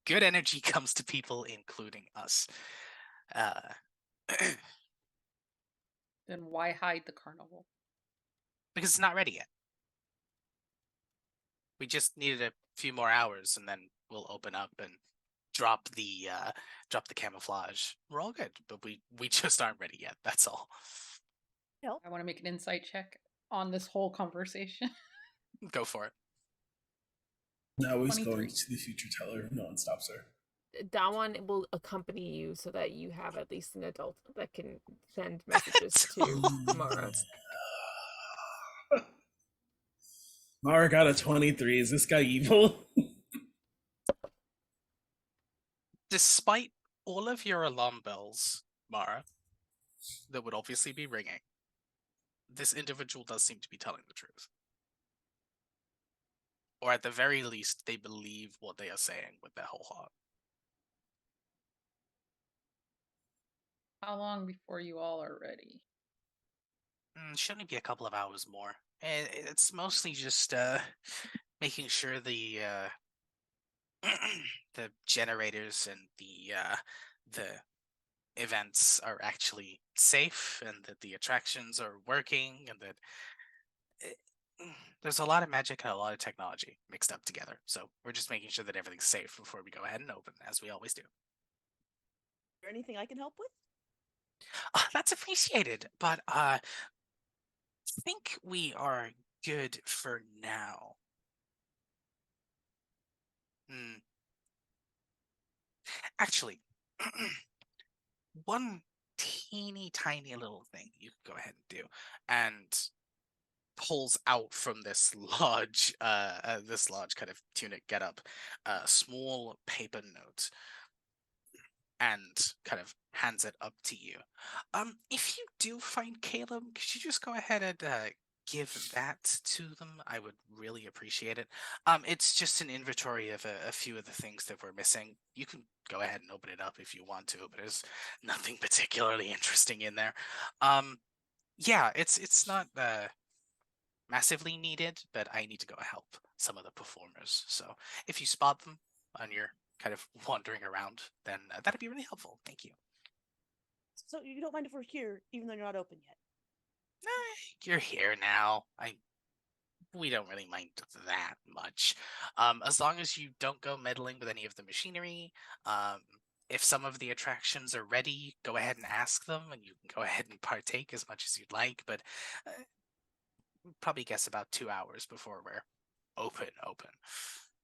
S1: good energy comes to people, including us. Uh,
S5: Then why hide the carnival?
S1: because it's not ready yet. We just needed a few more hours, and then we'll open up and drop the camouflage. We're all good, but we just aren't ready yet. That's all.
S3: Help.
S5: I want to make an insight check on this whole conversation.
S1: Go for it.
S4: Now he's
S5: 23.
S4: going to the future teller. No one stops her.
S2: Dawan will accompany you so that you have at least an adult that can send messages to Mara.
S4: Mara got a 23. Is this guy evil?
S1: Despite all of your alarm bells, Mara, that would obviously be ringing, this individual does seem to be telling the truth. Or at the very least, they believe what they are saying with their whole heart.
S5: How long before you all are ready?
S1: Should only be a couple of hours more. It's mostly just making sure the generators and the events are actually safe, and that the attractions are working, and that it, there's a lot of magic and a lot of technology mixed up together. So we're just making sure that everything's safe before we go ahead and open, as we always do.
S3: Is there anything I can help with?
S1: That's appreciated, but think we are good for now. Hmm. Actually, one teeny tiny little thing you can go ahead and do, and pulls out from this large kind of tunic getup, a small paper note, and kind of hands it up to you. If you do find Caelum, could you just go ahead and give that to them? I would really appreciate it. It's just an inventory of a few of the things that we're missing. You can go ahead and open it up if you want to, but there's nothing particularly interesting in there. Yeah, it's not massively needed, but I need to go help some of the performers. So if you spot them on your kind of wandering around, then that'd be really helpful. Thank you.
S3: So you don't mind if we're here, even though you're not open yet?
S1: You're here now. We don't really mind that much. As long as you don't go meddling with any of the machinery. If some of the attractions are ready, go ahead and ask them, and you can go ahead and partake as much as you'd like. But probably guess about 2 hours before we're open.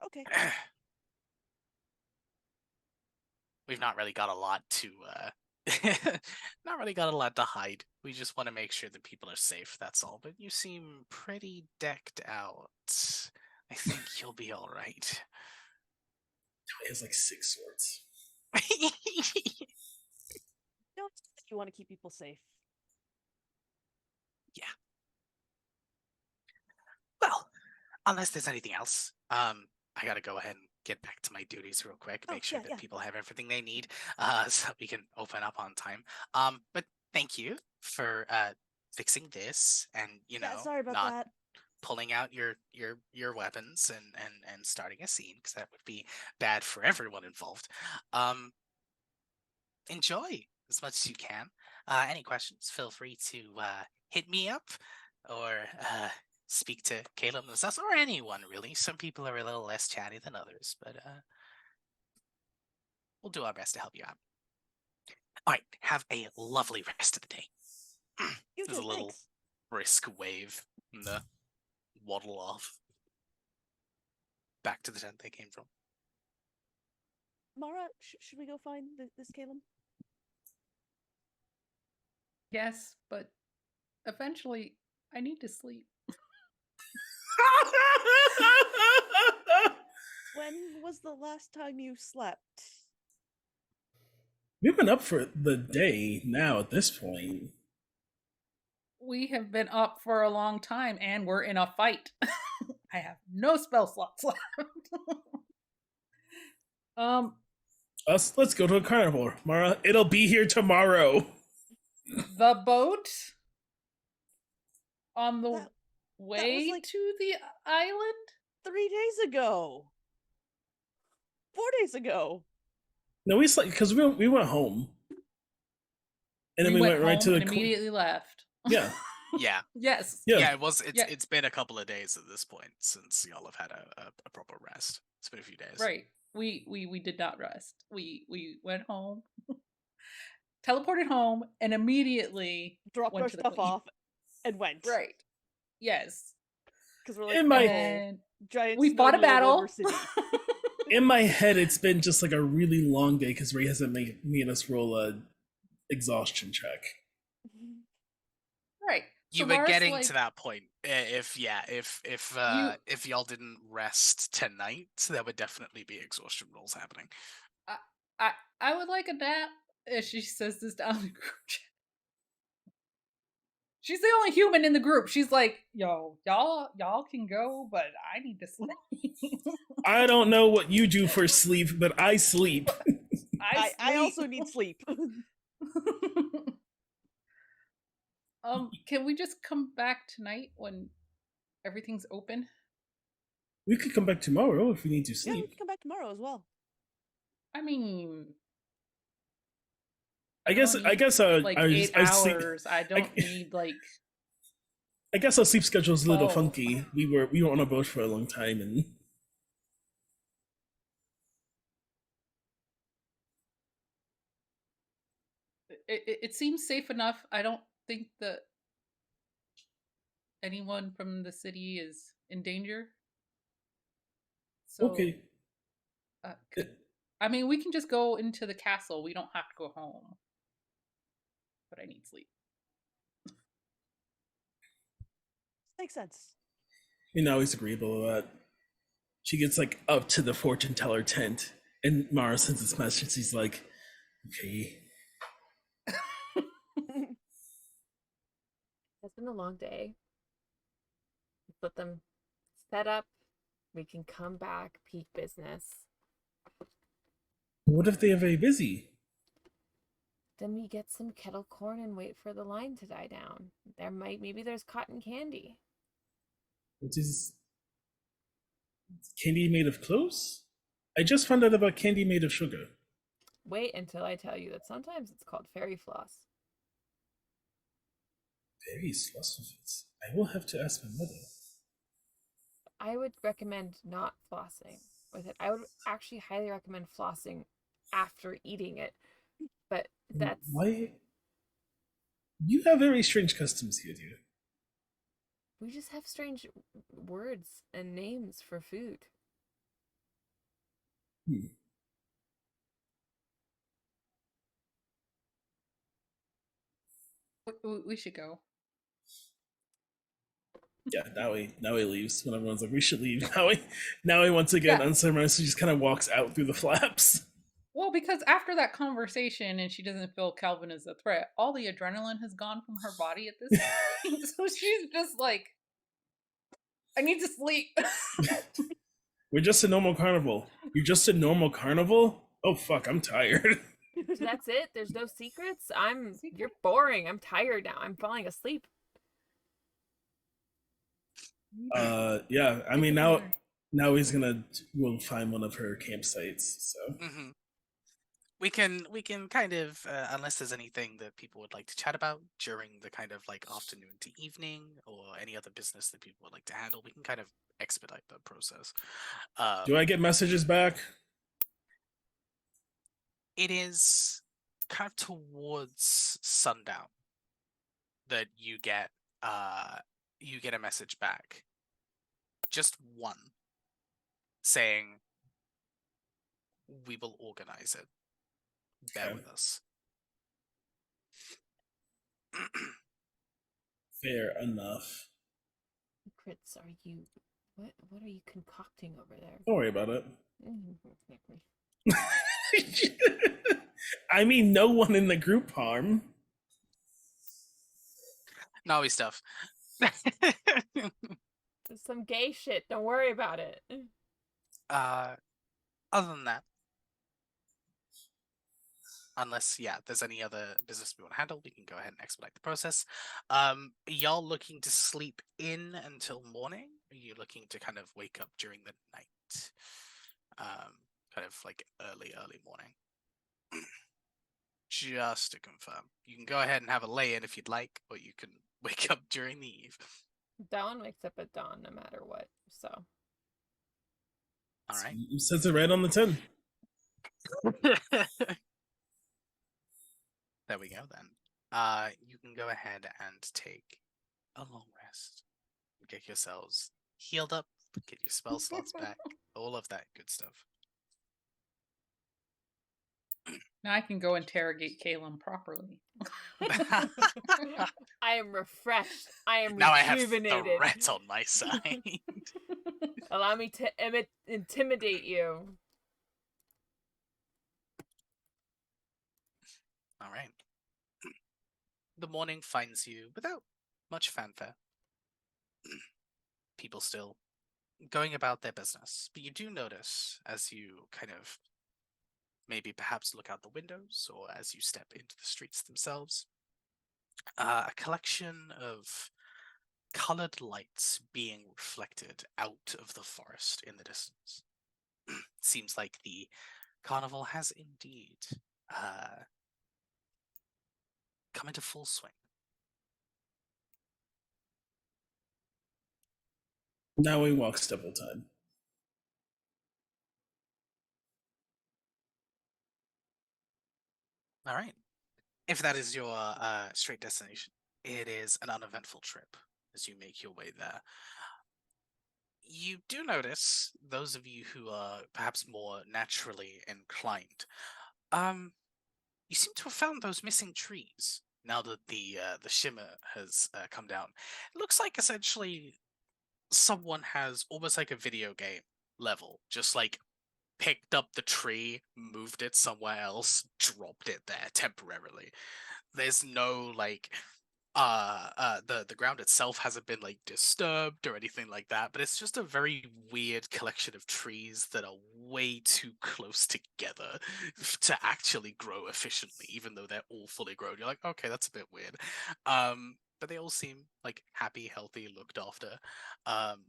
S3: Okay.
S1: We've not really got a lot to not really got a lot to hide. We just want to make sure that people are safe, that's all. But you seem pretty decked out. I think you'll be all right.
S4: He has like 6 swords.
S3: No, it's just that you want to keep people safe.
S1: Yeah. Well, unless there's anything else, I gotta go ahead and get back to my duties real quick.
S3: Oh,
S1: Make sure
S3: yeah,
S1: that
S3: yeah.
S1: people have everything they need, so we can open up on time. But thank you for fixing this, and
S3: Yeah, sorry about
S1: not
S3: that.
S1: pulling out your weapons and starting a scene, because that would be bad for everyone involved. Enjoy as much as you can. Any questions, feel free to hit me up, or speak to Caelum themselves, or anyone really. Some people are a little less chatty than others, but we'll do our best to help you out. All right, have a lovely rest of the day.
S3: You
S1: There's a
S3: too,
S1: little
S3: thanks.
S1: brisk wave and the waddle off back to the tent they came from.
S3: Mara, should we go find this Caelum?
S5: Yes, but eventually I need to sleep.
S3: When was the last time you slept?
S4: We've been up for the day now at this point.
S5: We have been up for a long time and we're in a fight. I have no spell slots left.
S4: Let's go to a carnivore. Mara, it'll be here tomorrow.
S5: The boat on the
S3: That
S5: way
S3: like
S5: to the island?
S3: 3 days ago. 4 days ago.
S4: No, we slept because we went home, and then we went right
S5: home
S4: to the
S5: and immediately left.
S4: Yeah.
S1: Yeah.
S5: Yes.
S1: Yeah, it's
S5: Yeah.
S1: it's been a couple of days at this point since y'all have had a proper rest. It's been a few days.
S5: Right. We did not rest. We went home, teleported home, and immediately
S3: Dropped
S5: went
S3: our
S5: to the
S3: stuff
S5: queen.
S3: off and went.
S5: Right. Yes.
S3: Because we're like,
S4: In my-
S5: And
S3: giant
S5: we fought a
S3: snowball
S5: battle.
S3: River City.
S4: In my head, it's been just like a really long day because Ray hasn't made us roll a exhaustion check.
S5: Right.
S1: You
S5: So
S1: were
S5: Mara's
S1: getting
S5: like,
S1: to that point. If y'all didn't rest tonight, there would definitely be exhaustion rolls happening.
S5: I would like a nap. As she says this down the group chat. She's the only human in the group. She's like, yo, y'all can go, but I need to sleep.
S4: I don't know what you do for sleep, but I sleep.
S3: I also need sleep.
S5: Can we just come back tonight when everything's open?
S4: We could come back tomorrow if we need to
S3: Yeah, we
S4: sleep.
S3: can come back tomorrow as well.
S5: I mean,
S4: I
S5: don't
S4: guess
S5: need, like
S4: I was
S5: 8
S4: I sleep.
S5: hours. I don't need like.
S4: I guess our sleep schedule's a little
S5: 12.
S4: funky. We were on a boat for a long time, and
S5: It seems safe enough. I don't think that anyone from the city is in danger. So,
S4: okay.
S5: I mean, we can just go into the castle. We don't have to go home. But I need sleep.
S3: Makes sense.
S4: You know, he's agreeable with that. She gets like up to the fortune teller tent, and Mara sends this message. He's like, "Okay."
S2: It's been a long day. Let them set up. We can come back, peak business.
S4: What if they are very busy?
S2: Then we get some kettle corn and wait for the line to die down. Maybe there's cotton candy.
S4: Which is candy made of cloves? I just found out about candy made of sugar.
S2: Wait until I tell you that sometimes it's called fairy floss.
S4: Very philosophies. I will have to ask my mother.
S2: I would recommend not flossing with it. I would actually highly recommend flossing after eating it. But that's
S4: Why? You have very strange customs here, dear.
S2: we just have strange words and names for food.
S5: We should go.
S4: Yeah, now he leaves when everyone's like, we should leave. Now he once again unceremoniously just kind of walks out through the flaps.
S5: Well, because after that conversation and she doesn't feel Calvin is a threat, all the adrenaline has gone from her body at this point. So she's just like, I need to sleep.
S4: We're just a normal carnival. You're just a normal carnival? Oh fuck, I'm tired.
S2: So that's it? There's no secrets? You're boring. I'm tired now. I'm falling asleep.
S4: Yeah, I mean now we'll find one of her campsites, so.
S1: We can kind of unless there's anything that people would like to chat about during the kind of like afternoon to evening or any other business that people would like to handle, we can kind of expedite the process.
S4: Do I get messages back?
S1: It is kind of towards sundown that you get a message back. Just one saying we will organize it. Bear with us.
S4: Fair enough.
S2: Crits, what are you concocting over there?
S4: Don't worry about it. I mean, no one in the group harm.
S1: Naui stuff.
S2: There's some gay shit. Don't worry about it.
S1: Other than that, unless there's any other business we want to handle, we can go ahead and expedite the process. Y'all looking to sleep in until morning? Are you looking to kind of wake up during the night? Kind of like early morning. Just to confirm, you can go ahead and have a lay-in if you'd like, or you can wake up during the eve.
S2: Dawn wakes up at dawn no matter what, so.
S1: All right.
S4: It says it right on the tin.
S1: There we go then. You can go ahead and take a long rest. Get yourselves healed up, get your spell slots back, all of that good stuff.
S5: Now I can go interrogate Caelum properly.
S2: I am refreshed. I am
S1: now I have
S2: rejuvenated.
S1: threats on my side.
S2: Allow me to intimidate you.
S1: All right. The morning finds you without much fanfare. People still going about their business, but you do notice as you kind of maybe perhaps look out the windows or as you step into the streets themselves, A collection of colored lights being reflected out of the forest in the distance. Seems like the carnival has indeed come into full swing.
S4: Now we walk double time.
S1: All right. If that is your straight destination, it is an uneventful trip as you make your way there. You do notice, those of you who are perhaps more naturally inclined, you seem to have found those missing trees now that the shimmer has come down. It looks like essentially someone has almost like a video game level, just like picked up the tree, moved it somewhere else, dropped it there temporarily. There's no like the ground itself hasn't been like disturbed or anything like that, but it's just a very weird collection of trees that are way too close together to actually grow efficiently, even though they're all fully grown. You're like, okay, that's a bit weird. But they all seem like happy, healthy, looked after. Um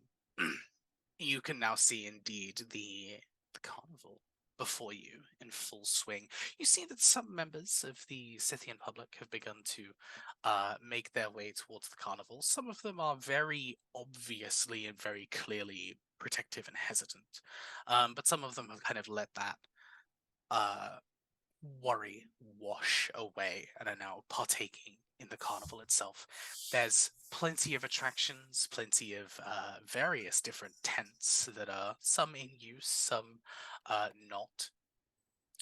S1: you can now see indeed the carnival before you in full swing. You see that some members of the Scythian public have begun to make their way towards the carnival. Some of them are very obviously and very clearly protective and hesitant, but some of them have kind of let that uh, worry wash away and are now partaking in the carnival itself. There's plenty of attractions, plenty of various different tents that are some in use, some not.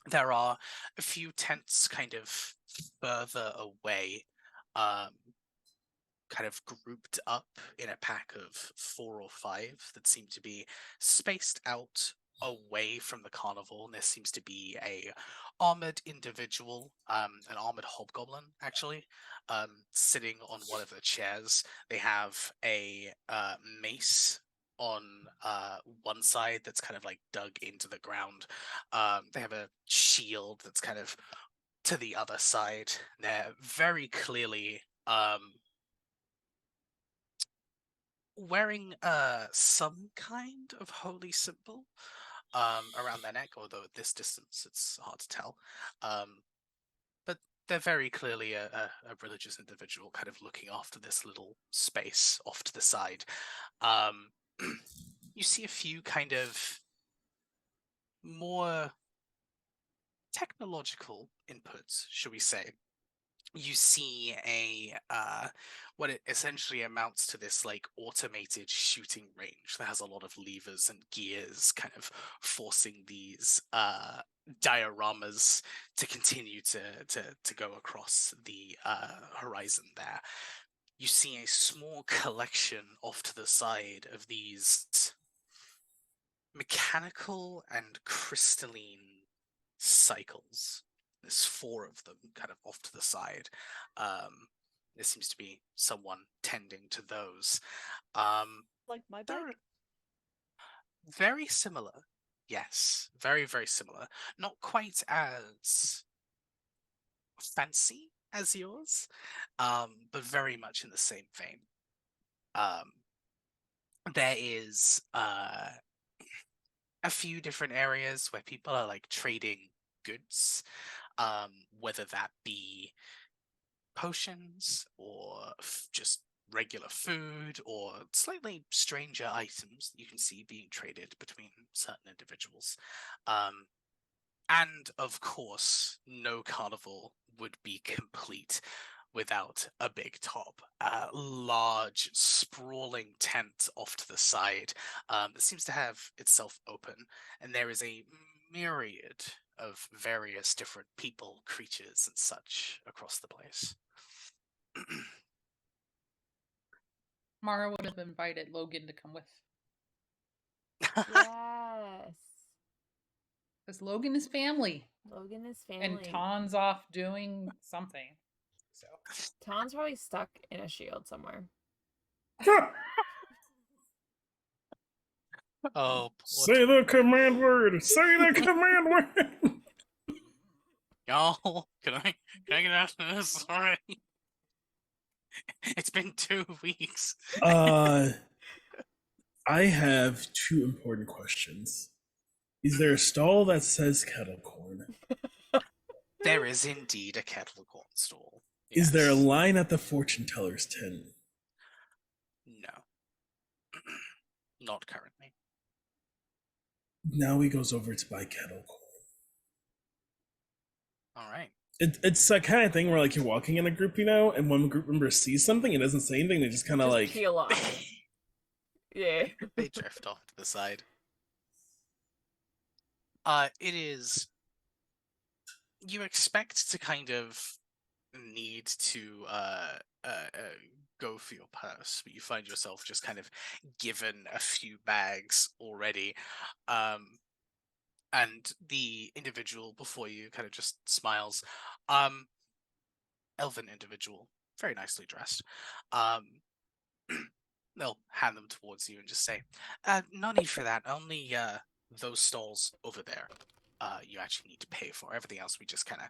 S1: There are a few tents kind of further away, um, kind of grouped up in a pack of 4 or 5 that seem to be spaced out away from the carnival, and there seems to be a armored individual, an armored hobgoblin actually, sitting on one of the chairs. They have a mace on one side that's kind of like dug into the ground. They have a shield that's kind of to the other side. They're very clearly wearing some kind of holy symbol around their neck, although at this distance it's hard to tell. But they're very clearly a religious individual kind of looking after this little space off to the side. You see a few kind of more technological inputs, should we say. You see a what it essentially amounts to this like automated shooting range that has a lot of levers and gears kind of forcing these dioramas to continue to go across the horizon there. You see a small collection off to the side of these mechanical and crystalline cycles. There's 4 of them kind of off to the side. There seems to be someone tending to those.
S3: Like my
S1: They're
S3: bike?
S1: very similar. Yes, very, very similar. Not quite as fancy as yours, but very much in the same vein. There is a few different areas where people are like trading goods, whether that be potions or just regular food or slightly stranger items that you can see being traded between certain individuals. And of course, no carnival would be complete without a big top, a large, sprawling tent off to the side that seems to have itself open, and there is a myriad of various different people, creatures, and such across the place.
S5: Mara would have invited Logan to come with.
S2: Yes.
S5: Because Logan is family.
S2: Logan is family.
S5: And Ton's off doing something. So
S2: Ton's probably stuck in a shield somewhere.
S1: Oh,
S4: Say the command word. Say the command word.
S1: y'all! Can I get after this? All right. It's been 2 weeks.
S4: I have 2 important questions. Is there a stall that says kettle corn?
S1: There is indeed a kettle corn stall.
S4: Is there a
S1: Yes.
S4: line at the fortune teller's tin?
S1: No. Not currently.
S4: Now he goes over to buy kettle corn.
S1: All right.
S4: It's that kind of thing where like you're walking in a group, and one group member sees something and doesn't say anything. They just kind of
S2: Just
S4: like,
S2: peel off. Yeah.
S1: They drift off to the side. It is. You expect to kind of need to go for your purse, but you find yourself just kind of given a few bags already. And the individual before you kind of just smiles. Elven individual, very nicely dressed. They'll hand them towards you and just say, no need for that, only those stalls over there you actually need to pay for. Everything else we just kind of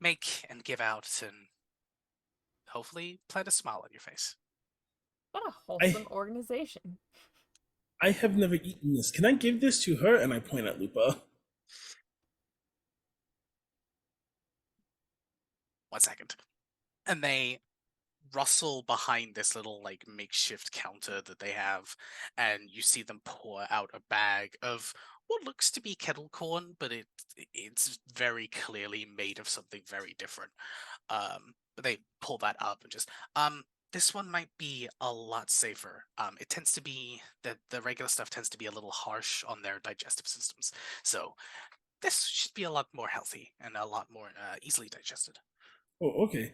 S1: make and give out and hopefully plant a smile on your face.
S2: What a wholesome organization.
S4: I have never eaten this. Can I give this to her? And I point at Lupa.
S1: 1 second. And they rustle behind this little like makeshift counter that they have, and you see them pour out a bag of what looks to be kettle corn, but it's very clearly made of something very different. But they pull that up and just this one might be a lot safer. It tends to be the regular stuff tends to be a little harsh on their digestive systems, so this should be a lot more healthy and a lot more easily digested.
S4: Oh, okay.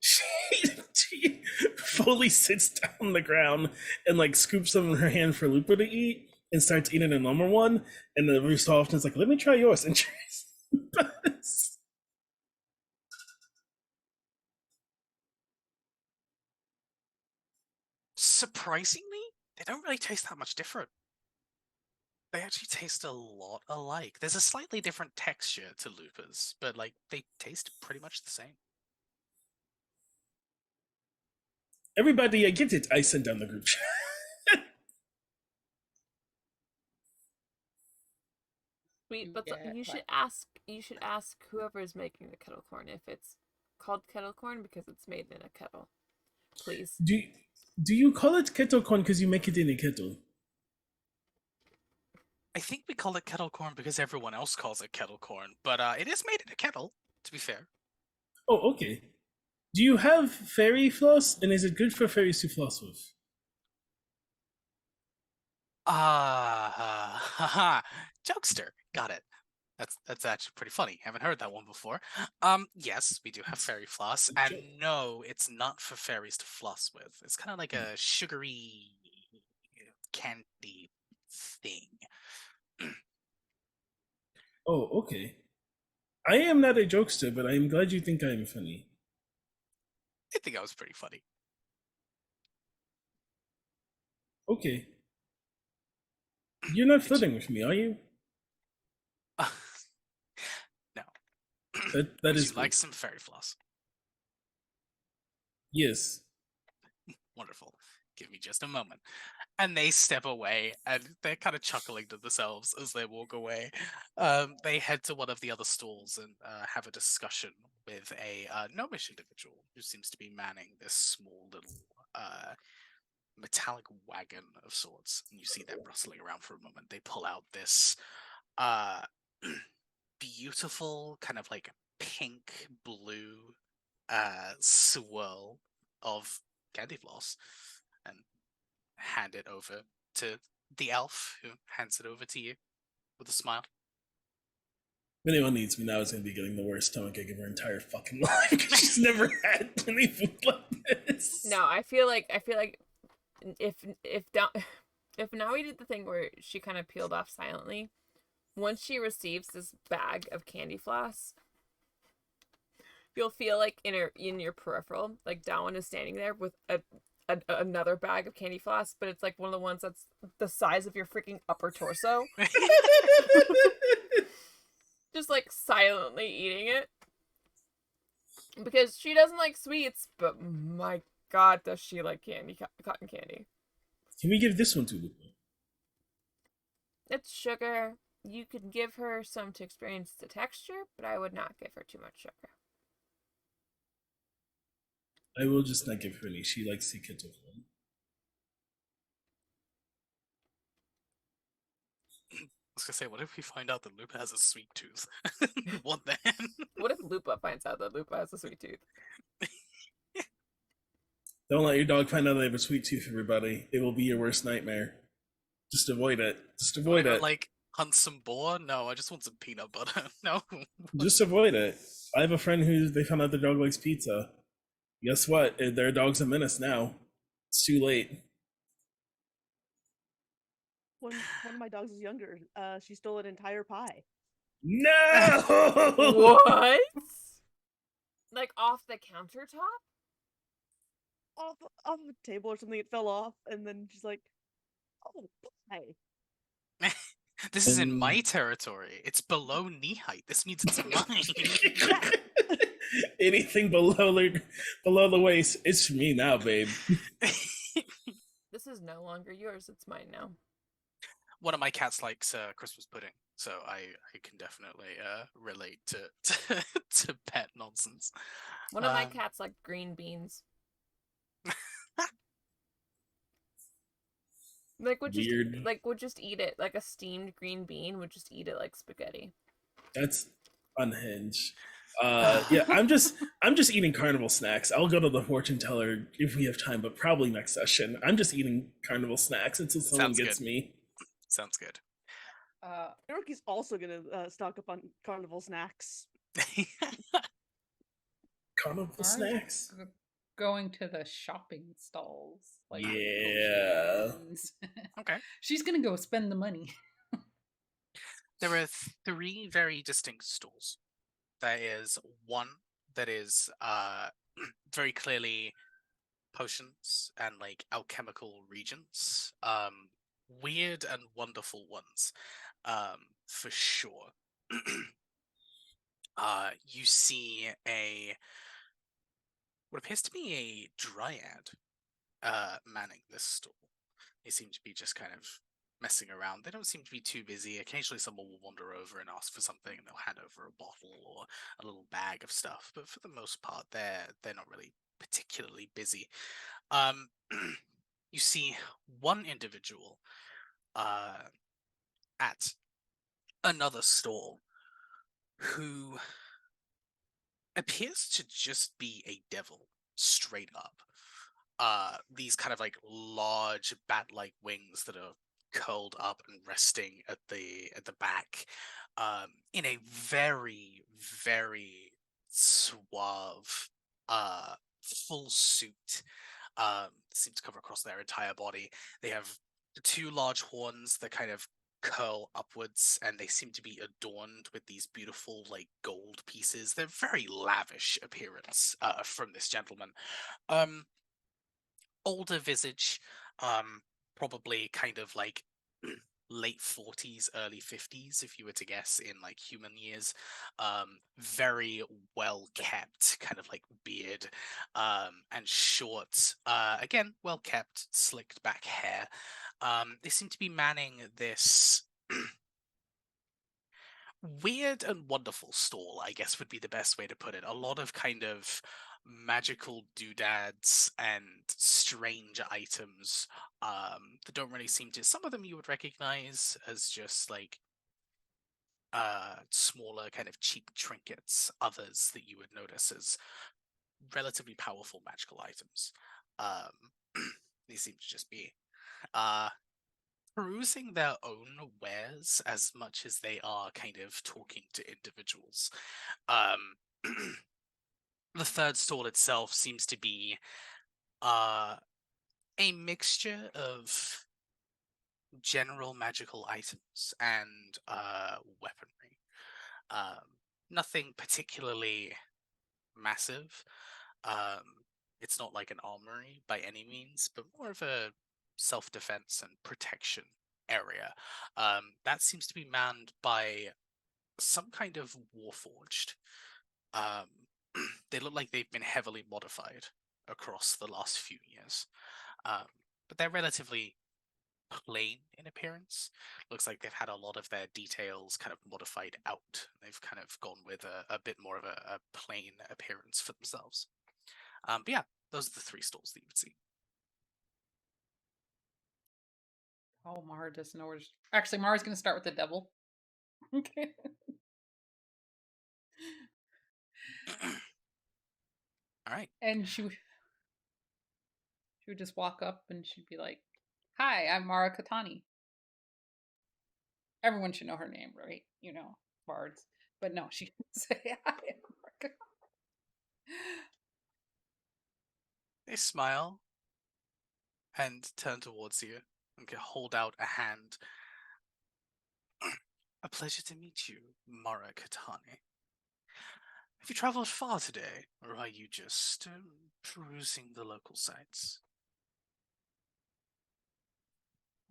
S4: She fully sits down on the ground and like scoops them in her hand for Lupa to eat and starts eating a normal one. And then every so often it's like, let me try yours and tries Lupa's.
S1: Surprisingly, they don't really taste that much different. They actually taste a lot alike. There's a slightly different texture to Lupa's, but like they taste pretty much the same.
S4: Everybody, I get it. I sent down the group chat.
S2: Sweet, but
S5: Yeah,
S2: you should ask whoever is making the kettle corn if it's called kettle corn because it's made in a kettle. Please.
S4: Do you call it kettle corn because you make it in a kettle?
S1: I think we call it kettle corn because everyone else calls it kettle corn, but it is made in a kettle, to be fair.
S4: Oh, okay. Do you have fairy floss, and is it good for fairies to floss with?
S1: Haha, jokester, got it. That's actually pretty funny. Haven't heard that one before. Yes, we do have fairy floss, and no, it's not for fairies to floss with. It's kind of like a sugary candy thing.
S4: Oh, okay. I am not a jokester, but I am glad you think I am funny.
S1: I think that was pretty funny.
S4: Okay. You're not flirting with me, are you?
S1: No.
S4: That
S1: Would
S4: is
S1: you like
S4: good.
S1: some fairy floss?
S4: Yes.
S1: Wonderful. Give me just a moment. And they step away, and they're kind of chuckling to themselves as they walk away. They head to one of the other stalls and have a discussion with a gnomish individual who seems to be manning this small little metallic wagon of sorts. And you see them rustling around for a moment. They pull out this beautiful kind of like pink blue swirl of candy floss and hand it over to the elf, who hands it over to you with a smile.
S4: If anyone needs me now, is going to be getting the worst stomachache of her entire fucking life because she's never had any food like this.
S2: No, I feel like if Naui did the thing where she kind of peeled off silently, once she receives this bag of candy floss, you'll feel like in your peripheral, like Dawan is standing there with another bag of candy floss, but it's like one of the ones that's the size of your freaking upper torso. Just like silently eating it. Because she doesn't like sweets, but my god, does she like candy, cotton candy.
S4: Can we give this one to Lupa?
S2: It's sugar. You could give her some to experience the texture, but I would not give her too much sugar.
S4: I will just not give her any. She likes the kids with one.
S1: I was gonna say, what if we find out that Lupa has a sweet tooth? What then?
S2: What if Lupa finds out that Lupa has a sweet tooth?
S4: Don't let your dog find out they have a sweet tooth, everybody. It will be your worst nightmare. Just avoid it. Just avoid
S1: Wanna
S4: it.
S1: go, like, hunt some boar? No, I just want some peanut butter. No.
S4: Just avoid it. I have a friend who they found out their dog likes pizza. Guess what? Their dog's a menace now. It's too late.
S3: When one of my dogs was younger, she stole an entire pie.
S4: No!
S2: What? Like off the countertop?
S3: Off a table or something, it fell off, and then she's like, "Oh, pie."
S1: This is in my territory. It's below knee height. This means it's mine.
S4: Anything below the waist, it's for me now, babe.
S2: This is no longer yours, it's mine now.
S1: One of my cats likes Christmas pudding, so I can definitely relate to pet nonsense.
S2: One of my cats like green beans. Like would just eat it like a steamed green bean, would just eat it like spaghetti.
S4: That's unhinged. Yeah, I'm just eating carnival snacks. I'll go to the fortune teller if we have time, but probably next session. I'm just eating carnival snacks until someone
S1: Sounds
S4: gets
S1: good.
S4: me.
S1: Sounds good.
S3: Hiroki's also gonna stock up on carnival snacks.
S4: Carnival snacks.
S5: Going to the shopping stalls. Like
S4: Yeah.
S1: Okay.
S5: She's gonna go spend the money.
S1: There are three very distinct stalls. There is one that is very clearly potions and like alchemical regions. Weird and wonderful ones. For sure. You see what appears to be a dryad manning this stall. They seem to be just kind of messing around. They don't seem to be too busy. Occasionally someone will wander over and ask for something and they'll hand over a bottle or a little bag of stuff, but for the most part they're not really particularly busy. You see one individual at another stall who appears to just be a devil straight up. These kind of like large bat-like wings that are curled up and resting at the back, in a very, very suave full suit. Seems to cover across their entire body. They have two large horns that kind of curl upwards, and they seem to be adorned with these beautiful like gold pieces. They're very lavish appearance from this gentleman. Older visage, probably kind of like late 40s, early 50s, if you were to guess in like human years. Very well kept, kind of like beard, and short, again, well kept, slicked back hair. They seem to be manning this weird and wonderful stall, I guess would be the best way to put it. A lot of kind of magical doodads and strange items that don't really seem to. Some of them you would recognize as just like smaller kind of cheap trinkets. Others that you would notice as relatively powerful magical items. These seem to just be perusing their own wares as much as they are kind of talking to individuals. The third stall itself seems to be a mixture of general magical items and weaponry. Nothing particularly massive. It's not like an armory by any means, but more of a self-defense and protection area. That seems to be manned by some kind of warforged. they look like they've been heavily modified across the last few years. But they're relatively plain in appearance. Looks like they've had a lot of their details kind of modified out. They've kind of gone with a bit more of a plain appearance for themselves. But yeah, those are the three stalls that you would see.
S5: Oh, Mara doesn't know where to... Actually, Mara's going to start with the devil. Okay.
S1: All right.
S5: And she would just walk up and she'd be like, "Hi, I'm Mara Katani." Everyone should know her name, right? You know, bards. But no, she would say, "Hi, I'm Mara Katani."
S1: They smile and turn towards you and hold out a hand. A pleasure to meet you, Mara Katani. Have you traveled far today, or are you just perusing the local sites?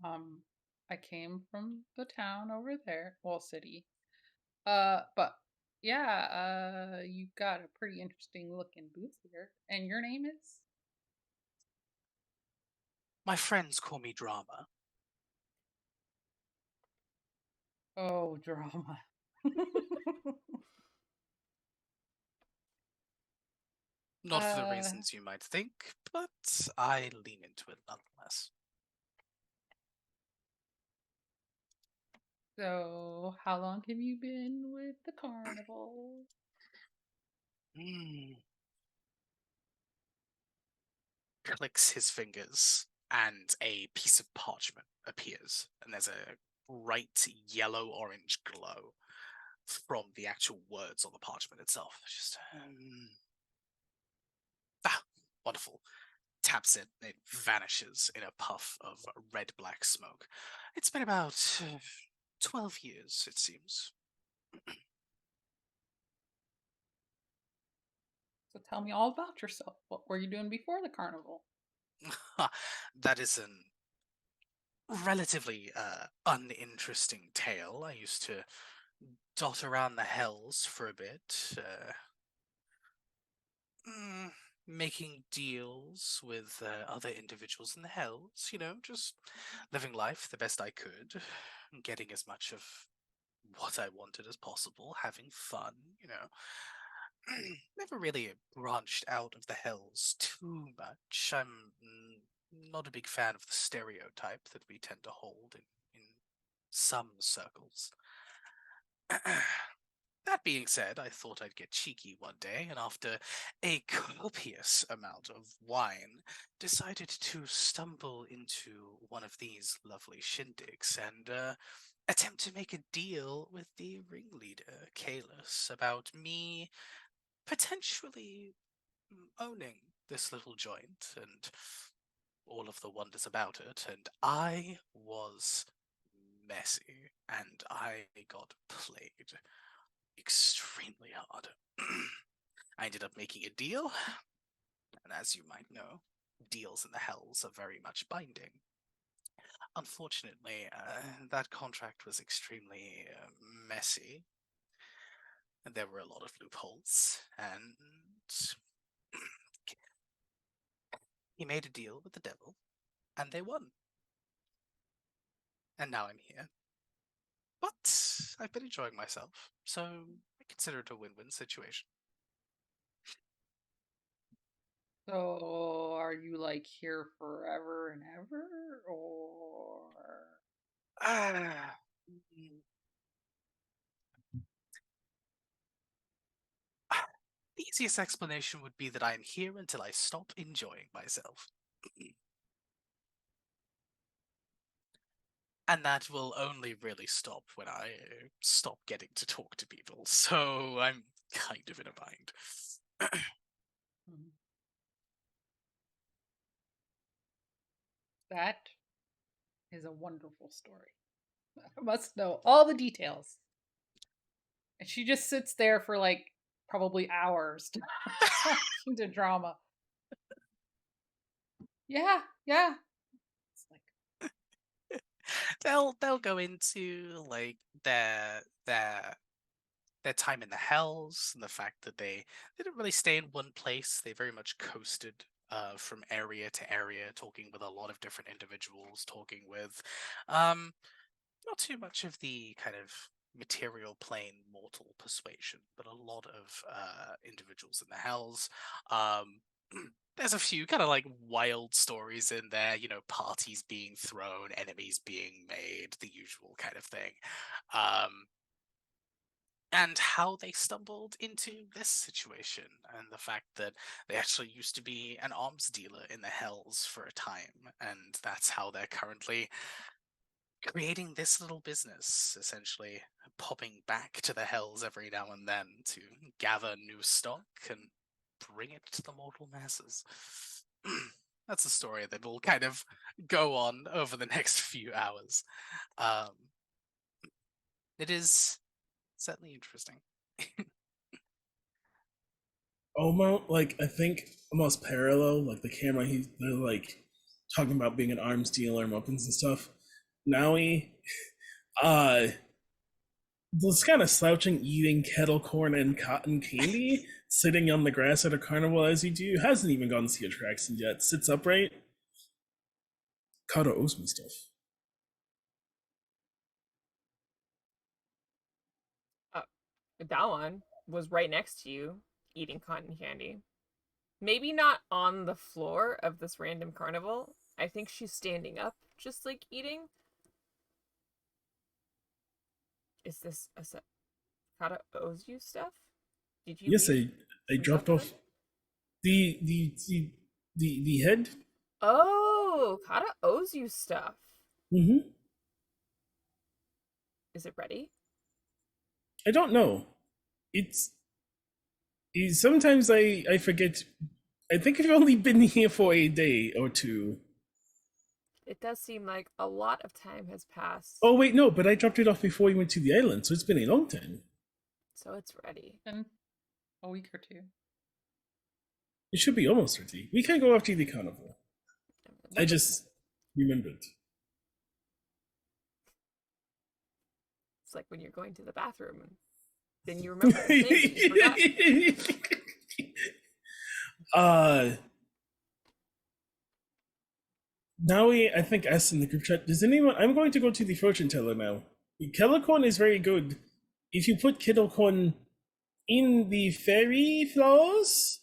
S5: I came from the town over there, well, city. But yeah, you got a pretty interesting looking booth here. And your name is?
S1: My friends call me Drama.
S5: Oh, drama.
S1: Not for the
S5: uh,
S1: reasons you might think, but I lean into it nonetheless.
S5: so how long have you been with the carnival?
S1: Clicks his fingers, and a piece of parchment appears, and there's a bright yellow-orange glow from the actual words on the parchment itself. It's just wonderful. Taps it, it vanishes in a puff of red-black smoke. It's been about 12 years, it seems.
S5: So tell me all about yourself. What were you doing before the carnival?
S1: That is an relatively uninteresting tale. I used to dot around the hells for a bit, making deals with other individuals in the hells, just living life the best I could, getting as much of what I wanted as possible, having fun. Never really branched out of the hells too much. I'm not a big fan of the stereotype that we tend to hold in some circles. That being said, I thought I'd get cheeky one day, and after a copious amount of wine, decided to stumble into one of these lovely shindigs and attempt to make a deal with the ringleader, Caelus, about me potentially owning this little joint and all of the wonders about it. And I was messy, and I got played extremely hard. I ended up making a deal, and as you might know, deals in the hells are very much binding. Unfortunately, that contract was extremely messy, and there were a lot of loopholes, and he made a deal with the devil, and they won. And now I'm here. But I've been enjoying myself, so I consider it a win-win situation.
S5: So are you like here forever and ever, or?
S1: Ah, the easiest explanation would be that I am here until I stop enjoying myself. And that will only really stop when I stop getting to talk to people, so I'm kind of in a bind.
S5: Mhm. That is a wonderful story. I must know all the details. And she just sits there for like probably hours talking to drama. Yeah, yeah. It's like,
S1: They'll go into like their their time in the Hells and the fact that they didn't really stay in one place. They very much coasted from area to area, talking with a lot of different individuals, talking with not too much of the kind of material plane mortal persuasion, but a lot of individuals in the Hells. Um, there's a few kind of like wild stories in there, parties being thrown, enemies being made, the usual kind of thing. And how they stumbled into this situation, and the fact that they actually used to be an arms dealer in the Hells for a time, and that's how they're currently creating this little business, essentially popping back to the Hells every now and then to gather new stock and bring it to the mortal masses. That's a story that will kind of go on over the next few hours. It is certainly interesting.
S4: Almost like I think almost parallel, like the camera they're like talking about being an arms dealer and weapons and stuff. Naui uh was kind of slouching, eating kettle corn and cotton candy, sitting on the grass at a carnival as you do, hasn't even gone to see attractions yet, sits upright. Kata owes me stuff.
S2: That one was right next to you, eating cotton candy. Maybe not on the floor of this random carnival. I think she's standing up, just like eating. Is this a Kata owes you stuff? Did you?
S4: Yes,
S2: leave
S4: I dropped off
S2: something?
S4: the head.
S2: Oh, Kata owes you stuff.
S4: Mm-hmm.
S2: Is it ready?
S4: I don't know. It's sometimes I forget. I think I've only been here for a day or two.
S2: It does seem like a lot of time has passed.
S4: Oh wait, no, but I dropped it off before we went to the island, so it's been a long time.
S2: So it's ready.
S5: In a week or two.
S4: It should be almost ready. We can go after the carnival. I
S2: What-
S4: just remembered.
S2: It's like when you're going to the bathroom and then you remember the thing you forgot.
S4: Now I think asked in the group chat, does anyone I'm going to go to the fortune teller now. Kettlecorn is very good. If you put Kettlecorn in the fairy flowers,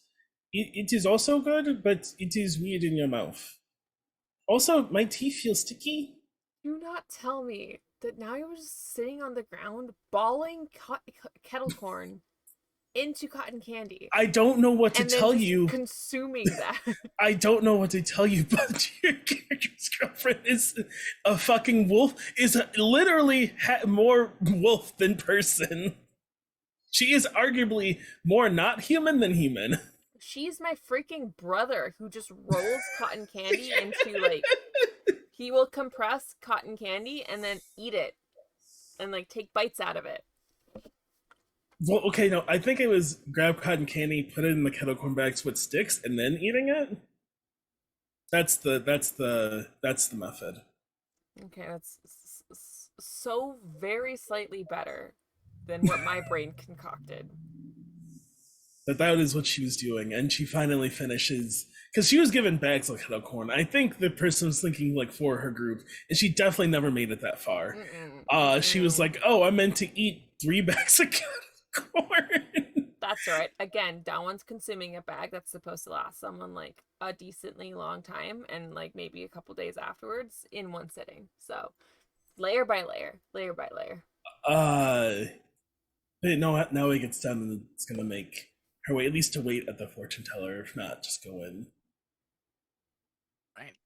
S4: it is also good, but it is weird in your mouth. Also, my teeth feel sticky.
S2: Do not tell me that now you're just sitting on the ground, balling kettle corn into cotton candy.
S4: I don't know what to
S2: and then
S4: tell
S2: just
S4: you.
S2: consuming that.
S4: I don't know what to tell you, but your character's girlfriend is a fucking wolf, is literally more wolf than person. She is arguably more not human than human.
S2: She's my freaking brother who just rolls cotton candy into, like, he will compress cotton candy and then eat it and, like, take bites out of it.
S4: Well, okay, no, I think it was grab cotton candy, put it in the kettle corn bags with sticks, and then eating it. That's the method.
S2: Okay, that's so very slightly better than what my brain concocted.
S4: That is what she was doing, and she finally finishes because she was given bags of kettle corn. I think the person was thinking like for her group, and she definitely never made it that far. She was like, "Oh, I meant to eat 3 bags of kettle corn."
S2: That's all right. Again, Dawan's consuming a bag that's supposed to last someone like a decently long time and like maybe a couple days afterwards in one sitting. So layer by layer, layer by layer.
S4: But no, now it gets done, and it's gonna make her way at least to wait at the fortune teller. If not, just go in.
S1: Right.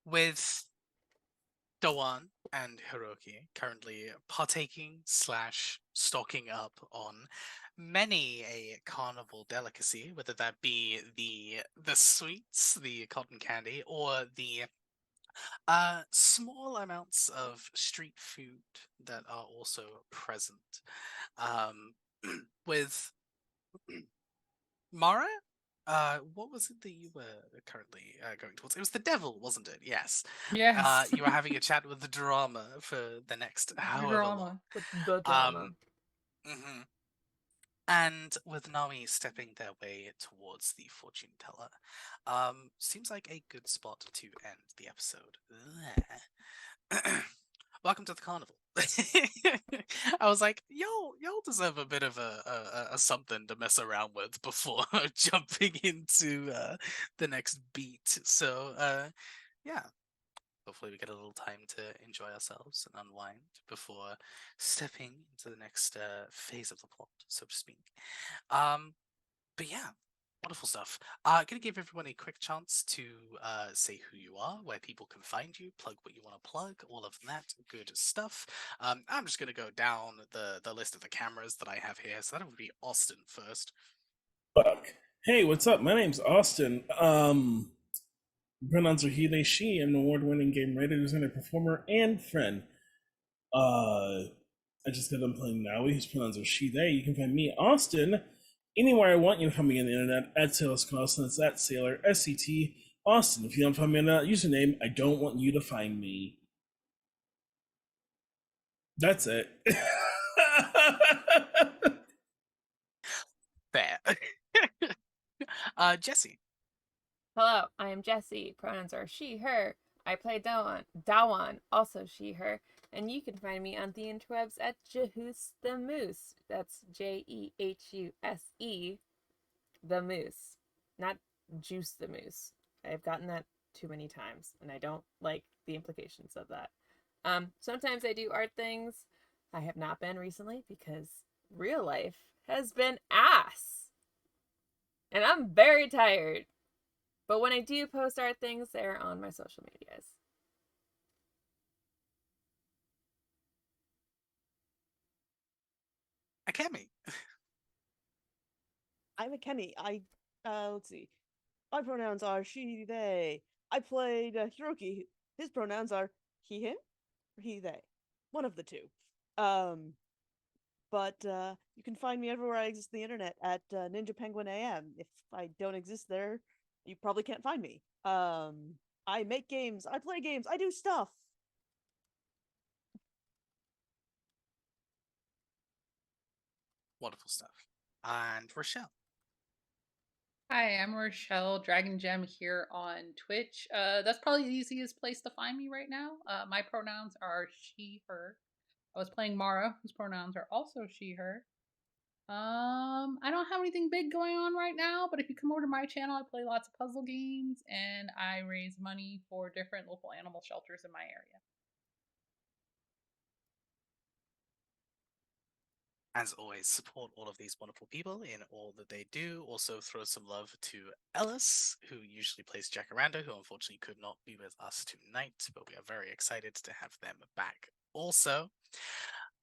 S1: With Dawan and Hiroki currently partaking / stocking up on many a carnival delicacy, whether that be the sweets, the cotton candy, or the small amounts of street food that are also present. Um, with Mara, what was it that you were currently going towards? It was the devil, wasn't it? Yes.
S5: Yes.
S1: You were having a chat with the drama for the next however long.
S5: Drama.
S2: The drama.
S1: Mhm. And with Nami stepping their way towards the fortune teller, seems like a good spot to end the episode there. Welcome to the carnival. I was like, y'all deserve a bit of a something to mess around with before jumping into the next beat. So yeah, hopefully we get a little time to enjoy ourselves and unwind before stepping into the next phase of the plot, so to speak. But yeah, wonderful stuff. Gonna give everyone a quick chance to say who you are, where people can find you, plug what you want to plug, all of that good stuff. I'm just gonna go down the list of the cameras that I have here. So that would be Austin first.
S4: Fuck. Hey, what's up? My name's Austin. Pronouns are he, they, she. I'm an award-winning game writer, designer, performer, and friend. I just got done playing Naui, whose pronouns are she, they. You can find me, Austin, anywhere I want you to find me on the internet, at Sailor Austin. That's at Sailor, SCT, Austin. If you don't find me on that username, I don't want you to find me. That's it.
S1: Fair. Jesse.
S2: Hello, I am Jessie. Pronouns are she, her. I play Dawan, also she, her. And you can find me on the interwebs at Jehus the Moose. That's Jehuse, the Moose. Not Juice the Moose. I've gotten that too many times, and I don't like the implications of that. Sometimes I do art things. I have not been recently because real life has been ass. And I'm very tired. But when I do post art things, they're on my social medias.
S1: Akemi.
S3: I'm a Kenny. Let's see. My pronouns are she, they. I played Hiroki. His pronouns are he, him, or he, they. One of the two. But you can find me everywhere I exist on the internet at Ninja Penguin AM. If I don't exist there, you probably can't find me. I make games. I play games. I do stuff.
S1: Wonderful stuff. And Rochelle.
S5: Hi, I'm Rochelle Dragon Gem here on Twitch. That's probably the easiest place to find me right now. My pronouns are she, her. I was playing Mara, whose pronouns are also she, her. I don't have anything big going on right now, but if you come over to my channel, I play lots of puzzle games and I raise money for different local animal shelters in my area.
S1: As always, support all of these wonderful people in all that they do. Also, throw some love to Ellis, who usually plays Jacaranda, who unfortunately could not be with us tonight, but we are very excited to have them back. Also,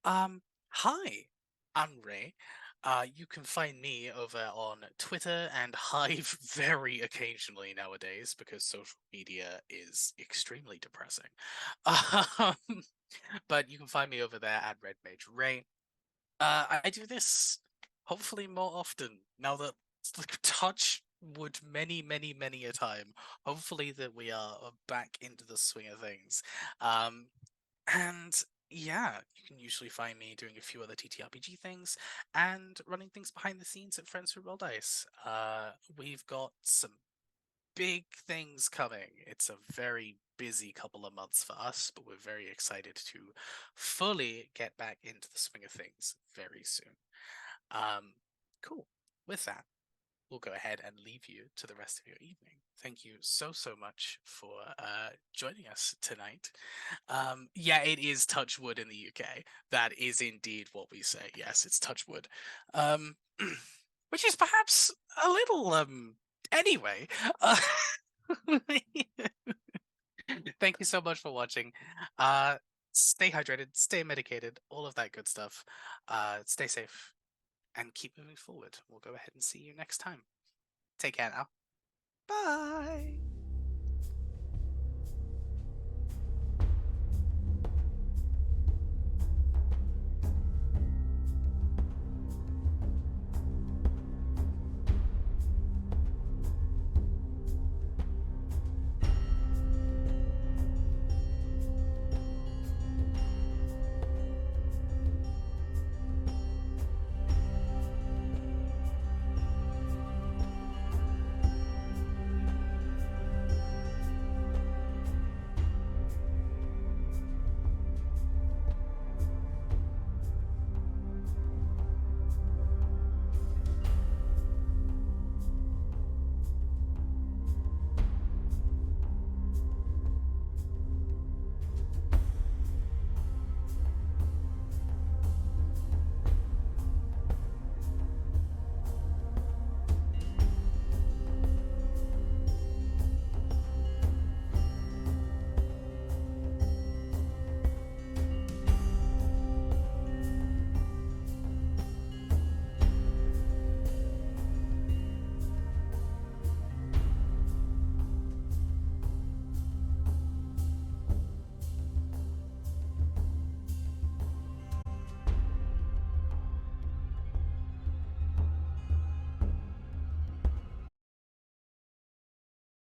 S1: hi, I'm Ray. You can find me over on Twitter and Hive very occasionally nowadays because social media is extremely depressing. But you can find me over there at Red Mage Ray. I do this hopefully more often now that touch would many a time. Hopefully that we are back into the swing of things. And yeah, you can usually find me doing a few other TTRPG things and running things behind the scenes at Friends Who Roll Dice. We've got some big things coming. It's a very busy couple of months for us, but we're very excited to fully get back into the swing of things very soon. Cool. With that, we'll go ahead and leave you to the rest of your evening. Thank you so much for joining us tonight. Yeah, it is touch wood in the UK. That is indeed what we say. Yes, it's touch wood. Which is perhaps a little anyway. Thank you so much for watching. Stay hydrated, stay medicated, all of that good stuff. Stay safe and keep moving forward. We'll go ahead and see you next time. Take care now. Bye.